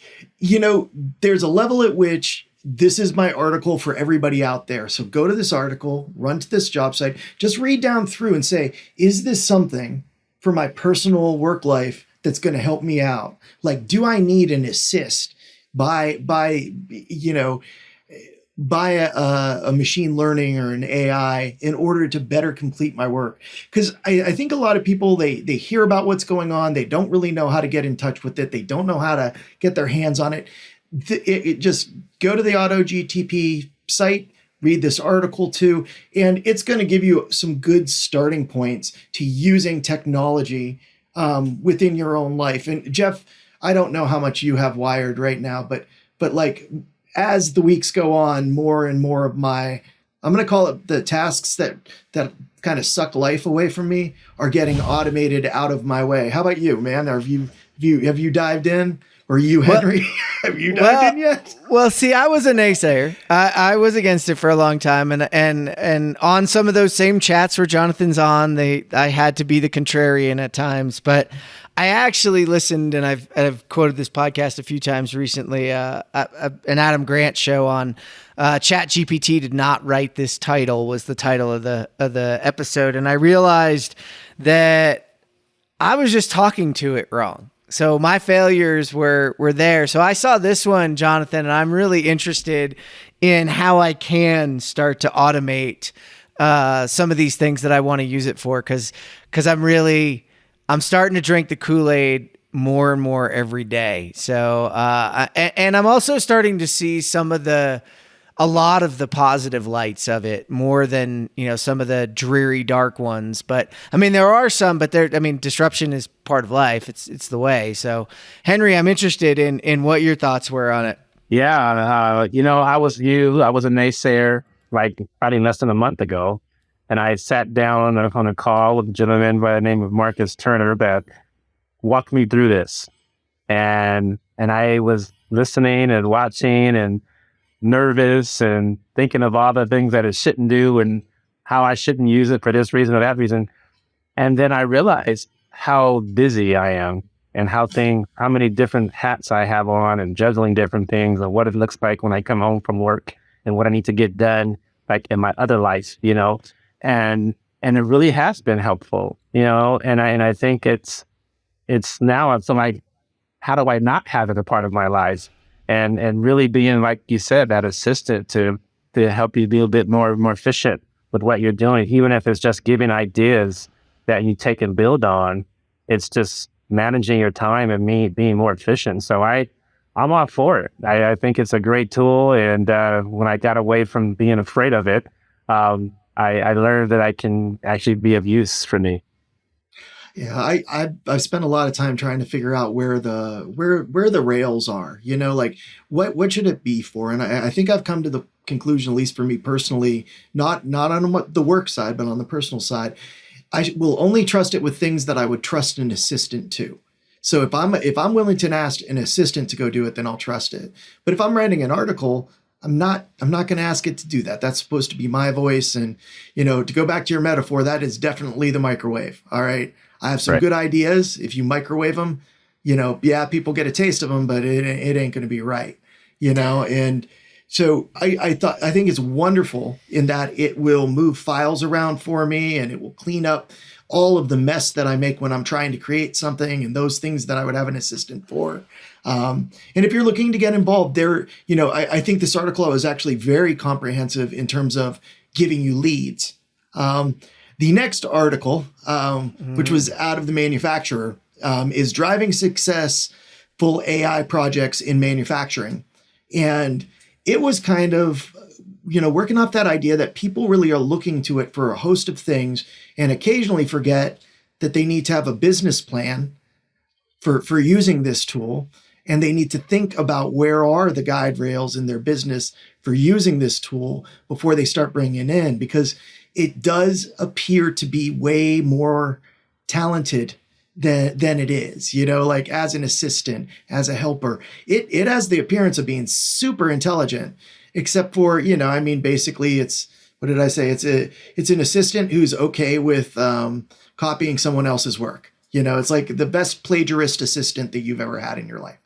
there's a level at which this is my article for everybody out there. So go to this article, run to this job site, just read down through and say, is this something for my personal work life that's going to help me out? Like, do I need an assist by a machine learning or an AI in order to better complete my work? Because I think a lot of people, they hear about what's going on. They don't really know how to get in touch with it. They don't know how to get their hands on it. Just go to the AutoGTP site, read this article too, and it's going to give you some good starting points to using technology within your own life. And Jeff, I don't know how much you have wired right now, but as the weeks go on, more and more of I'm going to call it the tasks that kind of suck life away from me are getting automated out of my way. How about you, man? Have you dived in? Or you, Henry, have you dived in yet? Well, see, I was a naysayer. I was against it for a long time, and on some of those same chats where Jonathan's on, I had to be the contrarian at times. But I actually listened, and I've quoted this podcast a few times recently. An Adam Grant show on ChatGPT did not write this title was the title of the episode, and I realized that I was just talking to it wrong. So my failures were there. So I saw this one, Jonathan, and I'm really interested in how I can start to automate some of these things that I want to use it for, because I'm starting to drink the Kool-Aid more and more every day. So and I'm also starting to see a lot of the positive lights of it, more than, some of the dreary, dark ones. But I mean, there are some, but disruption is part of life. It's the way. So Henry, I'm interested in what your thoughts were on it. Yeah. I was a naysayer, like probably less than a month ago. And I sat down on a call with a gentleman by the name of Marcus Turner that walked me through this. And I was listening and watching, and nervous and thinking of all the things that it shouldn't do and how I shouldn't use it for this reason or that reason. And then I realized how busy I am and how many different hats I have on and juggling different things and what it looks like when I come home from work and what I need to get done, like in my other life, and it really has been helpful, and I think it's now I'm like, how do I not have it a part of my life? And really being, like you said, that assistant to help you be a bit more efficient with what you're doing, even if it's just giving ideas that you take and build on. It's just managing your time and being more efficient. So I'm all for it. I think it's a great tool. And when I got away from being afraid of it, I learned that I can actually be of use for me. Yeah, I've spent a lot of time trying to figure out where the rails are, like what should it be for? And I think I've come to the conclusion, at least for me personally, not on the work side, but on the personal side, I will only trust it with things that I would trust an assistant to. So if I'm willing to ask an assistant to go do it, then I'll trust it. But if I'm writing an article, I'm not going to ask it to do that. That's supposed to be my voice. And, to go back to your metaphor, that is definitely the microwave. All right. I have some good ideas. If you microwave them, people get a taste of them, but it ain't going to be right, and so I think it's wonderful in that it will move files around for me and it will clean up all of the mess that I make when I'm trying to create something and those things that I would have an assistant for. And if you're looking to get involved there, I think this article was actually very comprehensive in terms of giving you leads. The next article, which was out of the manufacturer, is Driving Successful AI Projects in Manufacturing. And it was kind of, working off that idea that people really are looking to it for a host of things and occasionally forget that they need to have a business plan for using this tool. And they need to think about where are the guide rails in their business for using this tool before they start bringing it in, because it does appear to be way more talented than it is, like as an assistant, as a helper. It has the appearance of being super intelligent, except for, basically it's, what did I say? It's an assistant who's okay with copying someone else's work. It's like the best plagiarist assistant that you've ever had in your life.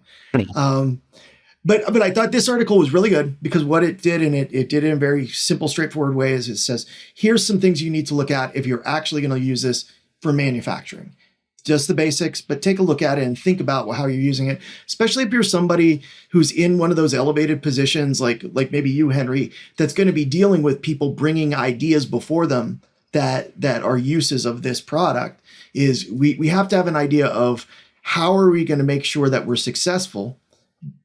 But I thought this article was really good because what it did, and it did it in a very simple, straightforward way, is it says, here's some things you need to look at if you're actually going to use this for manufacturing. Just the basics, but take a look at it and think about how you're using it, especially if you're somebody who's in one of those elevated positions, like maybe you, Henry, that's going to be dealing with people bringing ideas before them that are uses of this product. Is we have to have an idea of how are we going to make sure that we're successful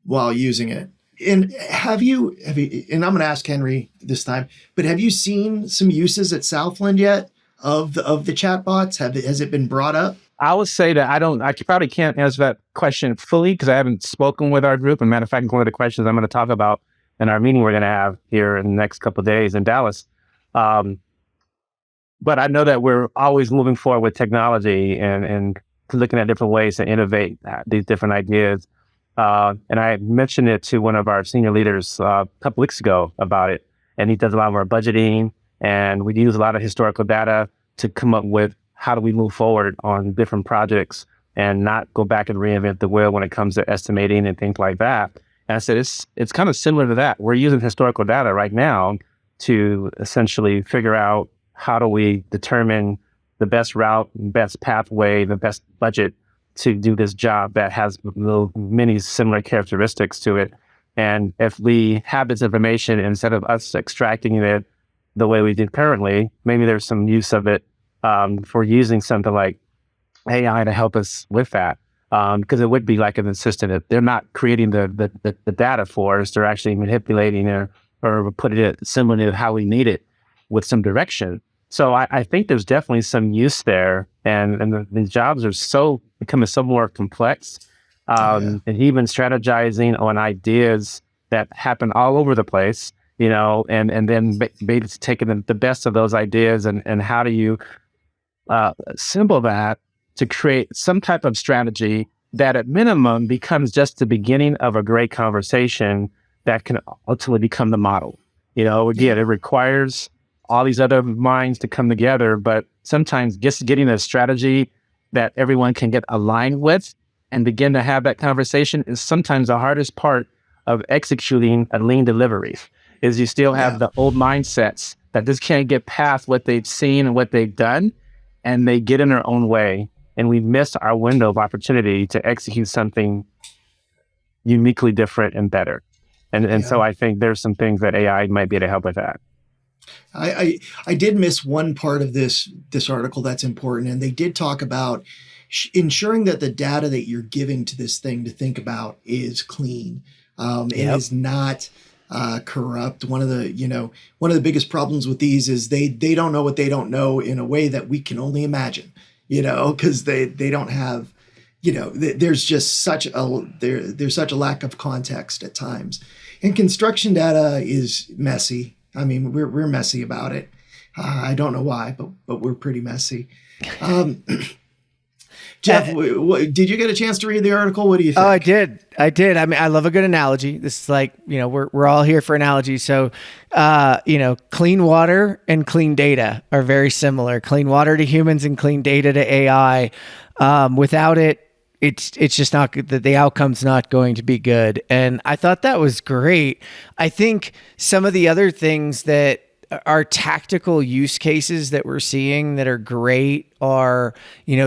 while using it. And have you, and I'm going to ask Henry this time, but have you seen some uses at Southland yet of the chatbots? Has it been brought up? I would say that I probably can't answer that question fully because I haven't spoken with our group. And matter of fact, one of the questions I'm going to talk about in our meeting we're going to have here in the next couple of days in Dallas. But I know that we're always moving forward with technology and looking at different ways to innovate these different ideas. And I mentioned it to one of our senior leaders a couple weeks ago about it. And he does a lot of our budgeting, and we use a lot of historical data to come up with how do we move forward on different projects and not go back and reinvent the wheel when it comes to estimating and things like that. And I said, it's kind of similar to that. We're using historical data right now to essentially figure out how do we determine the best route, best pathway, the best budget to do this job that has many similar characteristics to it. And if we have this information, instead of us extracting it the way we do currently, maybe there's some use of it for using something like AI to help us with that. Because it would be like an assistant. If they're not creating the data for us, they're actually manipulating or putting it similar to how we need it with some direction. So I think there's definitely some use there, and the jobs are becoming so more complex, and even strategizing on ideas that happen all over the place, and then maybe taking the best of those ideas and how do you assemble that to create some type of strategy that at minimum becomes just the beginning of a great conversation that can ultimately become the model. Again, it requires all these other minds to come together, but sometimes just getting a strategy that everyone can get aligned with and begin to have that conversation is sometimes the hardest part of executing a lean delivery, is you still have the old mindsets that just can't get past what they've seen and what they've done, and they get in their own way, and we miss our window of opportunity to execute something uniquely different and better. And so I think there's some things that AI might be able to help with that. I did miss one part of this article that's important, and they did talk about ensuring that the data that you're giving to this thing to think about is clean, and is not corrupt. One of the biggest problems with these is they don't know what they don't know in a way that we can only imagine, because they don't have, there's just such a lack of context at times, and construction data is messy. I mean, we're messy about it. I don't know why, but we're pretty messy. Jeff, did you get a chance to read the article? What do you think? Oh, I did. I mean, I love a good analogy. This is like, we're all here for analogies. So, clean water and clean data are very similar. Clean water to humans and clean data to AI. Without it, it's just not good. The outcome's not going to be good. And I thought that was great. I think some of the other things that are tactical use cases that we're seeing that are great are,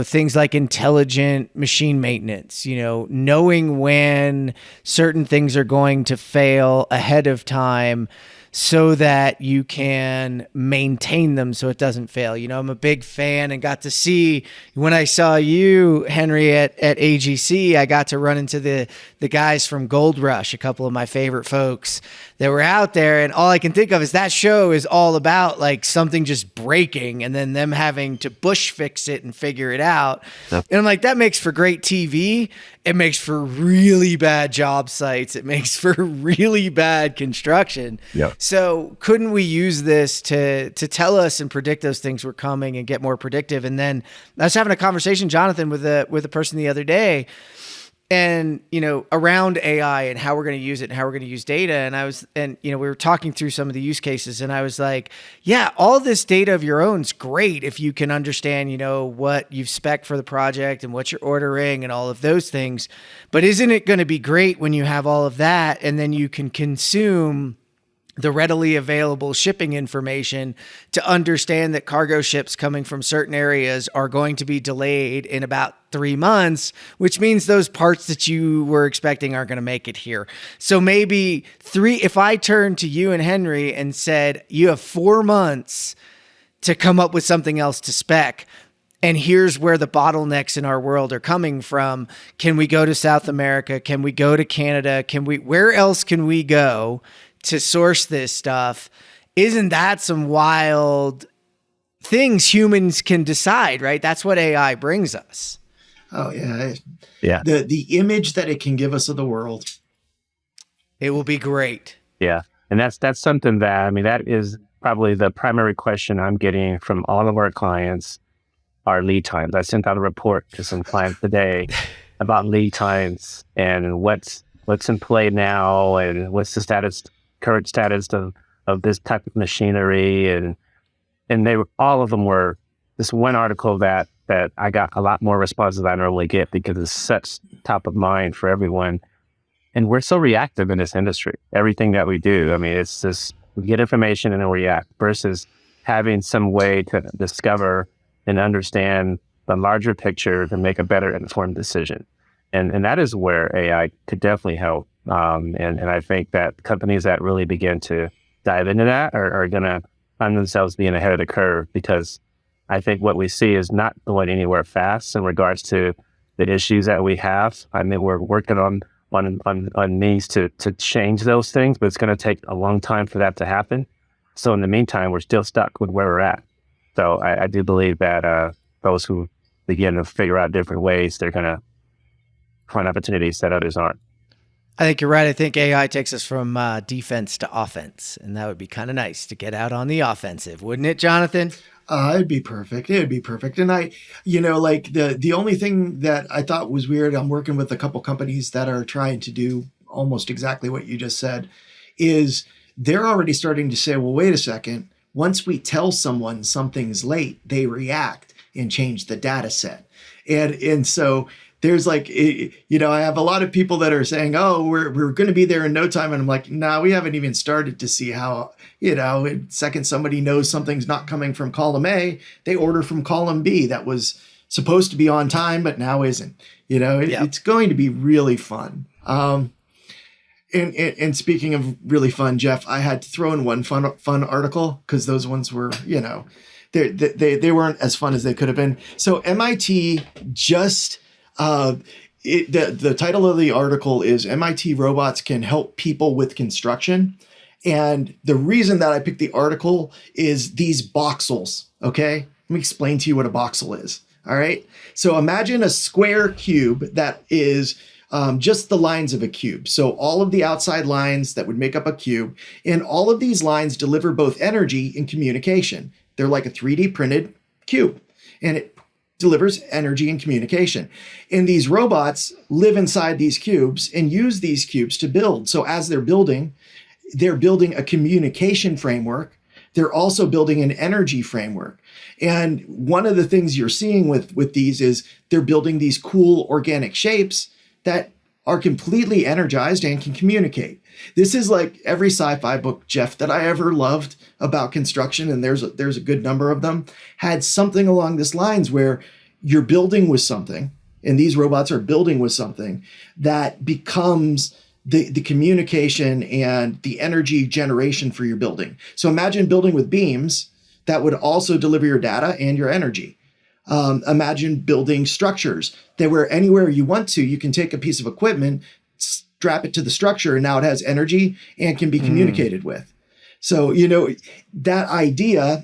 things like intelligent machine maintenance, knowing when certain things are going to fail ahead of time so that you can maintain them so it doesn't fail. I'm a big fan and got to see when I saw you, Henry, at AGC, I got to run into the guys from Gold Rush, a couple of my favorite folks that were out there. And all I can think of is that show is all about like something just breaking and then them having to bush fix it and figure it out. Yep. And I'm like, that makes for great TV. It makes for really bad job sites. It makes for really bad construction. Yep. So couldn't we use this to tell us and predict those things were coming and get more predictive? And then I was having a conversation, Jonathan, with a person the other day, and around AI and how we're going to use it and how we're going to use data. And we were talking through some of the use cases, and I was like, yeah, all this data of your own is great if you can understand, what you've spec'd for the project and what you're ordering and all of those things. But isn't it going to be great when you have all of that and then you can consume the readily available shipping information to understand that cargo ships coming from certain areas are going to be delayed in about 3 months, which means those parts that you were expecting aren't going to make it here. So maybe if I turned to you and Henry and said, you have 4 months to come up with something else to spec, and here's where the bottlenecks in our world are coming from. Can we go to South America? Can we go to Canada? Where else can we go to source this stuff? Isn't that some wild things humans can decide, right? That's what AI brings us. Oh yeah. Yeah. The image that it can give us of the world. It will be great. Yeah. And that's something that is probably the primary question I'm getting from all of our clients are lead times. I sent out a report to some clients today about lead times and what's in play now and what's the current status of this type of machinery, and they were, all of them were this one article that I got a lot more responses than I normally get because it's such top of mind for everyone. And we're so reactive in this industry. Everything that we do, it's just we get information and then react versus having some way to discover and understand the larger picture to make a better informed decision. And that is where AI could definitely help. And I think that companies that really begin to dive into that are going to find themselves being ahead of the curve, because I think what we see is not going anywhere fast in regards to the issues that we have. We're working on means to change those things, but it's going to take a long time for that to happen. So in the meantime, we're still stuck with where we're at. So I do believe that those who begin to figure out different ways, they're going to find opportunities that others aren't. I think you're right. I think AI takes us from defense to offense, and that would be kind of nice to get out on the offensive, wouldn't it, Jonathan? It'd be perfect. It'd be perfect. And the only thing that I thought was weird, I'm working with a couple companies that are trying to do almost exactly what you just said. is they're already starting to say, well, wait a second. Once we tell someone something's late, they react and change the data set. And so there's like, I have a lot of people that are saying, oh, we're going to be there in no time. And I'm like, no, we haven't even started to see how, the second somebody knows something's not coming from column A, they order from column B that was supposed to be on time, but now isn't. It's going to be really fun. And speaking of really fun, Jeff, I had to throw in one fun article because those ones were, they weren't as fun as they could have been. So MIT just, the title of the article is MIT Robots Can Help People with Construction. And the reason that I picked the article is these voxels, okay? Let me explain to you what a voxel is, all right? So imagine a square cube that is just the lines of a cube. So all of the outside lines that would make up a cube, and all of these lines deliver both energy and communication. They're like a 3D printed cube, and it delivers energy and communication. And these robots live inside these cubes and use these cubes to build. So as they're building a communication framework. They're also building an energy framework. And one of the things you're seeing with these is they're building these cool organic shapes that are completely energized and can communicate. This is like every sci-fi book, Jeff, that I ever loved about construction, and there's a good number of them, had something along this lines where you're building with something, and these robots are building with something that becomes the communication and the energy generation for your building. So imagine building with beams that would also deliver your data and your energy. Imagine building structures that where anywhere you want to, you can take a piece of equipment, strap it to the structure, and now it has energy and can be communicated with. So, that idea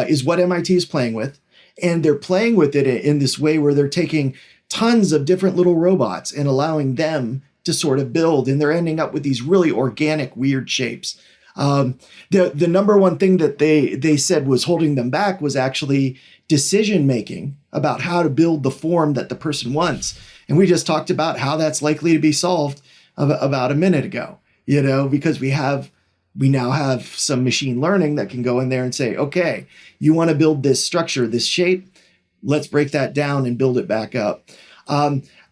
is what MIT is playing with. And they're playing with it in this way where they're taking tons of different little robots and allowing them to sort of build, and they're ending up with these really organic, weird shapes. The number one thing that they said was holding them back was actually decision making about how to build the form that the person wants. And we just talked about how that's likely to be solved about a minute ago, because we now have some machine learning that can go in there and say, okay, you want to build this structure, this shape, let's break that down and build it back up.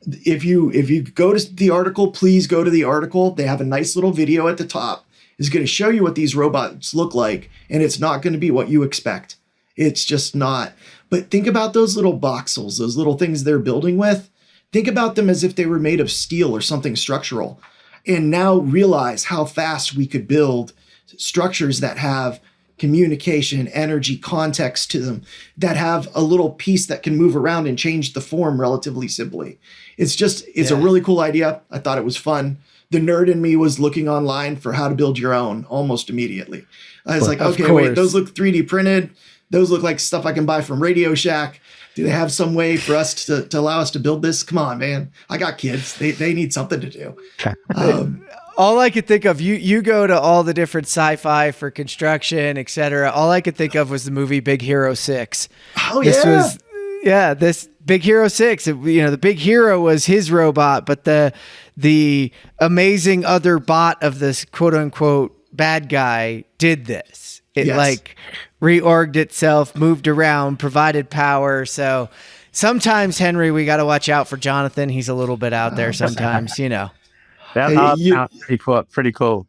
If you go to the article, please go to the article. They have a nice little video at the top. It's going to show you what these robots look like, and it's not going to be what you expect. It's just not. But think about those little voxels, those little things they're building with. Think about them as if they were made of steel or something structural. And now realize how fast we could build structures that have communication, energy, context to them, that have a little piece that can move around and change the form relatively simply. It's a really cool idea. I thought it was fun. The nerd in me was looking online for how to build your own almost immediately. I was like, okay, wait, those look 3D printed. Those look like stuff I can buy from Radio Shack. Do they have some way for us to allow us to build this? Come on, man. I got kids. They need something to do. All I could think of, you go to all the different sci-fi for construction, et cetera. All I could think of was the movie Big Hero 6. Oh, yeah. This Big Hero 6, the big hero was his robot, but the amazing other bot of this quote unquote bad guy did this. It reorged itself, moved around, provided power. So sometimes, Henry, we got to watch out for Jonathan. He's a little bit out there sometimes, That's pretty cool.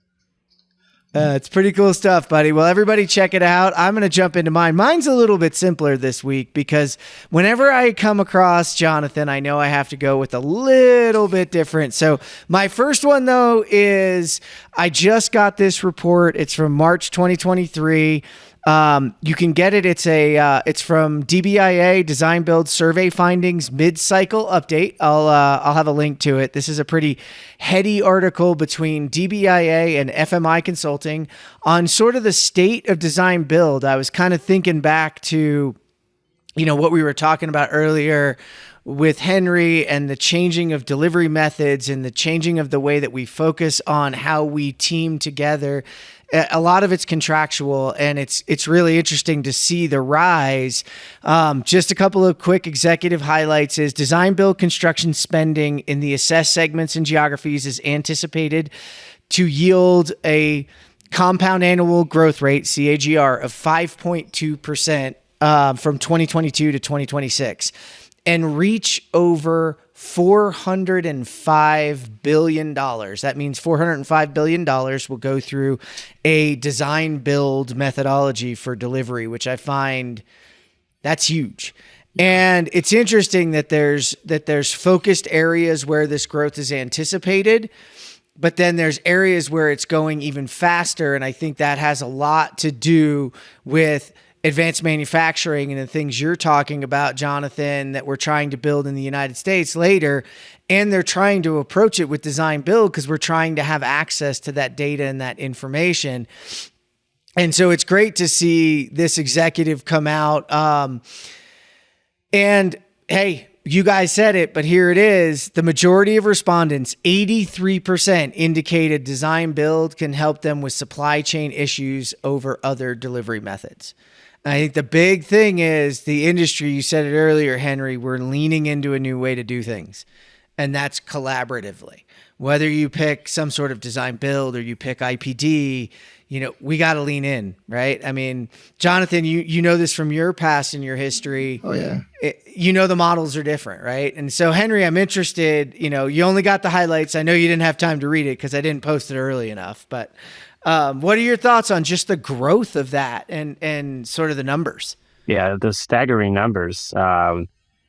It's pretty cool stuff, buddy. Well, everybody check it out. I'm going to jump into mine. Mine's a little bit simpler this week because whenever I come across Jonathan, I know I have to go with a little bit different. So my first one, though, is I just got this report. It's from March 2023. You can get it. It's from DBIA Design Build Survey Findings Mid-Cycle Update. I'll have a link to it. This is a pretty heady article between DBIA and FMI Consulting on sort of the state of design build. I was kind of thinking back to, what we were talking about earlier with Henry and the changing of delivery methods and the changing of the way that we focus on how we team together. A lot of it's contractual, and it's really interesting to see the rise. Just a couple of quick executive highlights is design build construction spending in the assessed segments and geographies is anticipated to yield a compound annual growth rate, CAGR, of 5.2% from 2022 to 2026 and reach over $405 billion. That means $405 billion will go through a design build methodology for delivery, which I find that's huge. And it's interesting that there's focused areas where this growth is anticipated, but then there's areas where it's going even faster. And I think that has a lot to do with advanced manufacturing and the things you're talking about, Jonathan, that we're trying to build in the United States later. And they're trying to approach it with design build because we're trying to have access to that data and that information. And so it's great to see this executive come out. And hey, you guys said it, but here it is. The majority of respondents, 83%, indicated design build can help them with supply chain issues over other delivery methods. I think the big thing is the industry, you said it earlier, Henry, we're leaning into a new way to do things, and that's collaboratively. Whether you pick some sort of design build or you pick IPD, we got to lean in, right? I mean, Jonathan, you know this from your past and your history. Oh, yeah. The models are different, right? And so, Henry, I'm interested, you only got the highlights. I know you didn't have time to read it because I didn't post it early enough, but what are your thoughts on just the growth of that and sort of the numbers? Yeah, the staggering numbers.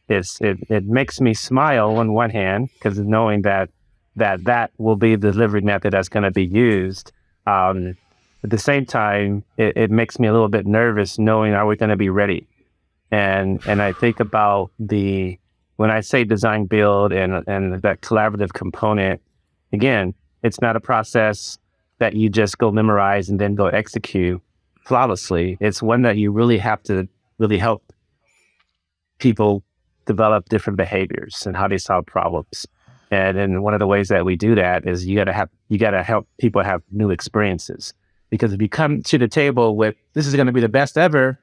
It makes me smile on one hand because knowing that will be the delivery method that's going to be used. At the same time, it makes me a little bit nervous knowing, are we going to be ready? And I think about when I say design build and that collaborative component, again, it's not a process that you just go memorize and then go execute flawlessly. It's one that you really have to really help people develop different behaviors and how they solve problems. And one of the ways that we do that is you gotta help people have new experiences. Because if you come to the table with, this is going to be the best ever,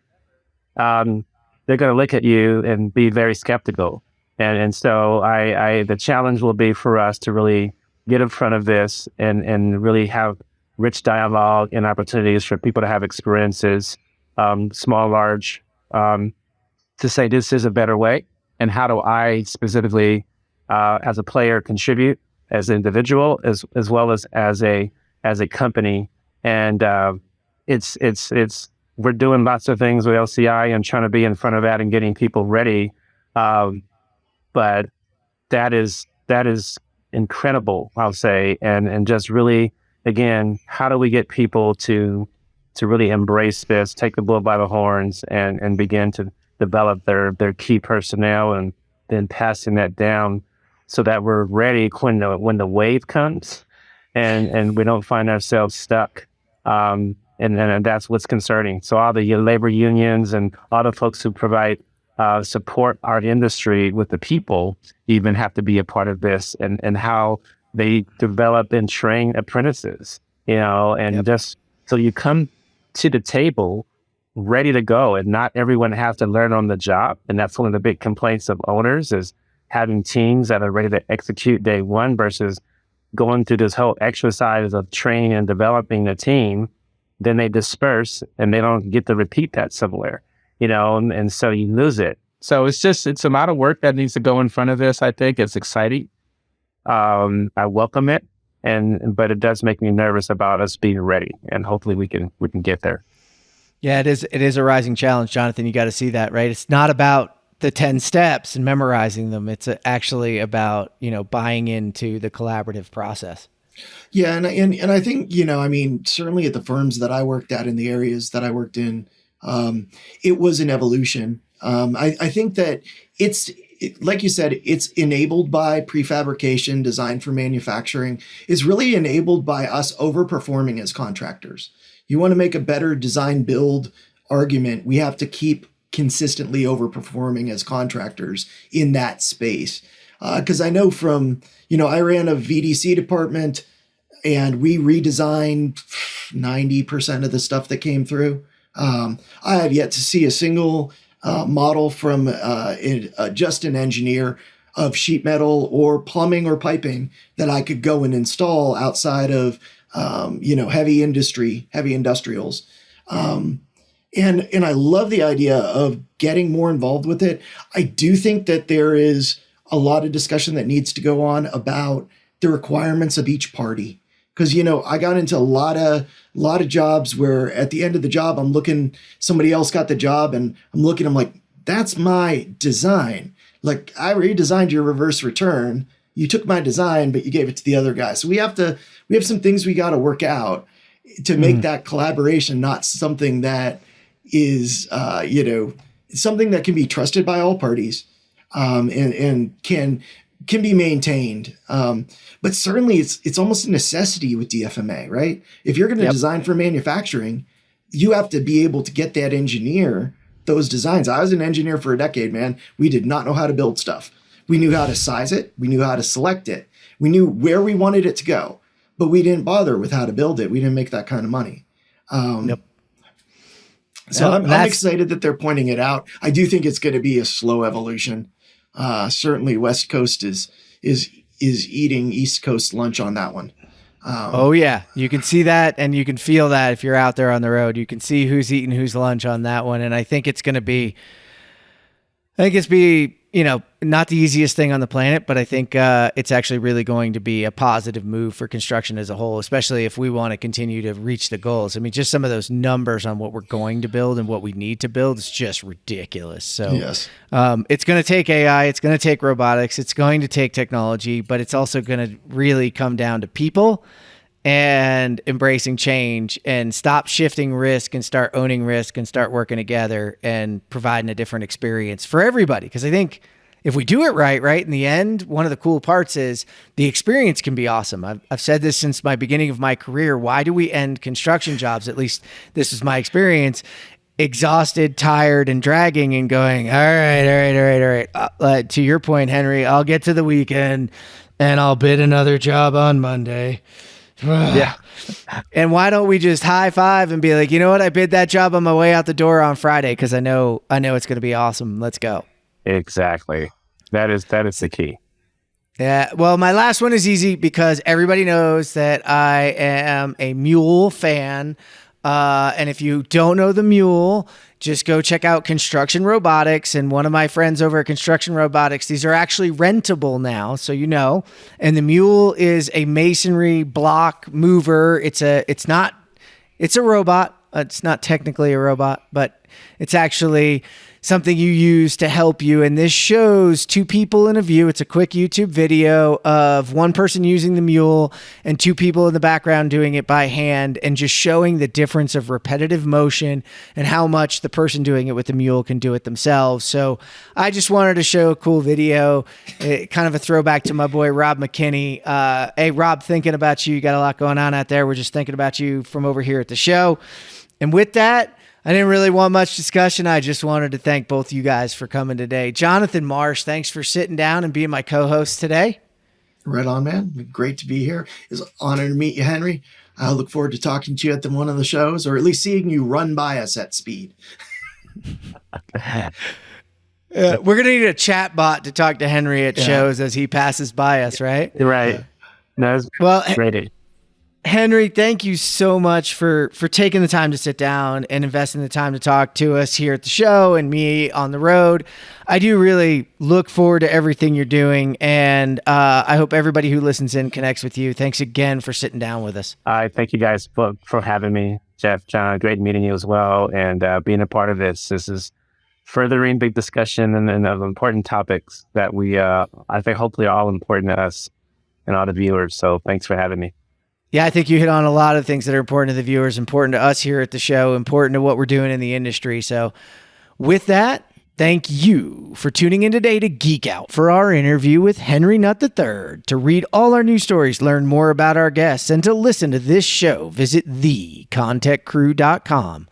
they're going to look at you and be very skeptical. And so the challenge will be for us to really get in front of this and really have rich dialogue and opportunities for people to have experiences, small, large, to say this is a better way. And how do I specifically, as a player, contribute as an individual, as well as a company. And we're doing lots of things with LCI and trying to be in front of that and getting people ready. But that is incredible, I'll say. And just really, again, how do we get people to really embrace this, take the bull by the horns and begin to develop their key personnel and then passing that down so that we're ready when the wave comes and we don't find ourselves stuck. And that's what's concerning. So all the labor unions and all the folks who provide support our industry with the people even have to be a part of this and how they develop and train apprentices, and just so you come to the table ready to go, and not everyone has to learn on the job. And that's one of the big complaints of owners is having teams that are ready to execute day one versus going through this whole exercise of training and developing the team. Then they disperse and they don't get to repeat that somewhere, and so you lose it. So it's a lot of work that needs to go in front of this. I think it's exciting. I welcome it, but it does make me nervous about us being ready, and hopefully we can get there. Yeah, it is a rising challenge, Jonathan. You got to see that, right? It's not about the 10 steps and memorizing them. It's actually about, buying into the collaborative process. Yeah. And I think, certainly at the firms that I worked at in the areas that I worked in, it was an evolution. I think that like you said, it's enabled by prefabrication, design for manufacturing. It's really enabled by us overperforming as contractors. You want to make a better design build argument, we have to keep consistently overperforming as contractors in that space. Because I know from, I ran a VDC department and we redesigned 90% of the stuff that came through. I have yet to see a single model from just an engineer of sheet metal or plumbing or piping that I could go and install outside of heavy industrials. And I love the idea of getting more involved with it. I do think that there is a lot of discussion that needs to go on about the requirements of each party. Because, I got into a lot of jobs where at the end of the job, I'm looking, somebody else got the job and I'm like, that's my design. Like, I redesigned your reverse return. You took my design, but you gave it to the other guy. So we have some things we got to work out to make that collaboration not something that is, something that can be trusted by all parties, and can be maintained. But certainly it's almost a necessity with DFMA, right? If you're going to design for manufacturing, you have to be able to get that engineer those designs. I was an engineer for a decade, man. We did not know how to build stuff. We knew how to size it. We knew how to select it. We knew where we wanted it to go, but we didn't bother with how to build it. We didn't make that kind of money. So I'm excited that they're pointing it out. I do think it's going to be a slow evolution. Certainly West Coast is eating East Coast lunch on that one. Oh yeah, you can see that and you can feel that if you're out there on the road. You can see who's eating whose lunch on that one, and I think it's not the easiest thing on the planet, but I think it's actually really going to be a positive move for construction as a whole, especially if we want to continue to reach the goals. I mean, just some of those numbers on what we're going to build and what we need to build is just ridiculous. So yes. It's going to take AI, it's going to take robotics, it's going to take technology, but it's also going to really come down to people and embracing change and stop shifting risk and start owning risk and start working together and providing a different experience for everybody. Because I think if we do it right in the end, one of the cool parts is the experience can be awesome. I've said this since my beginning of my career. Why do we end construction jobs? At least this is my experience. Exhausted, tired, and dragging and going, all right. To your point, Henry, I'll get to the weekend and I'll bid another job on Monday. Yeah. And why don't we just high five and be like, you know what? I bid that job on my way out the door on Friday because I know it's going to be awesome. Let's go. Exactly. That is the key. Yeah. Well, my last one is easy because everybody knows that I am a mule fan. And if you don't know the mule, just go check out Construction Robotics. And one of my friends over at Construction Robotics, these are actually rentable now, so you know. And the mule is a masonry block mover. It's a robot. It's not technically a robot, but it's actually something you use to help you. And this shows two people in a view. It's a quick YouTube video of one person using the mule and two people in the background doing it by hand and just showing the difference of repetitive motion and how much the person doing it with the mule can do it themselves. So I just wanted to show a cool video, kind of a throwback to my boy, Rob McKinney. Hey, Rob, thinking about you. You got a lot going on out there. We're just thinking about you from over here at the show. And with that, I didn't really want much discussion. I just wanted to thank both of you guys for coming today. Jonathan Marsh, thanks for sitting down and being my co-host today. Right on, man. Great to be here. It's an honor to meet you, Henry. I look forward to talking to you at one of the shows, or at least seeing you run by us at speed. We're going to need a chat bot to talk to Henry at shows as he passes by us, right? Right. No, great. Henry, thank you so much for taking the time to sit down and investing the time to talk to us here at the show and me on the road. I do really look forward to everything you're doing, and I hope everybody who listens in connects with you. Thanks again for sitting down with us. Thank you guys for having me, Jeff, John. Great meeting you as well, and being a part of this. This is furthering big discussion and of important topics that we, I think, hopefully are all important to us and all the viewers. So thanks for having me. Yeah, I think you hit on a lot of things that are important to the viewers, important to us here at the show, important to what we're doing in the industry. So with that, thank you for tuning in today to Geek Out for our interview with Henry Nutt III. To read all our news stories, learn more about our guests, and to listen to this show, visit thecontechcrew.com.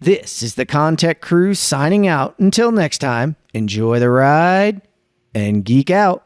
This is the ConTech Crew signing out. Until next time, enjoy the ride and geek out.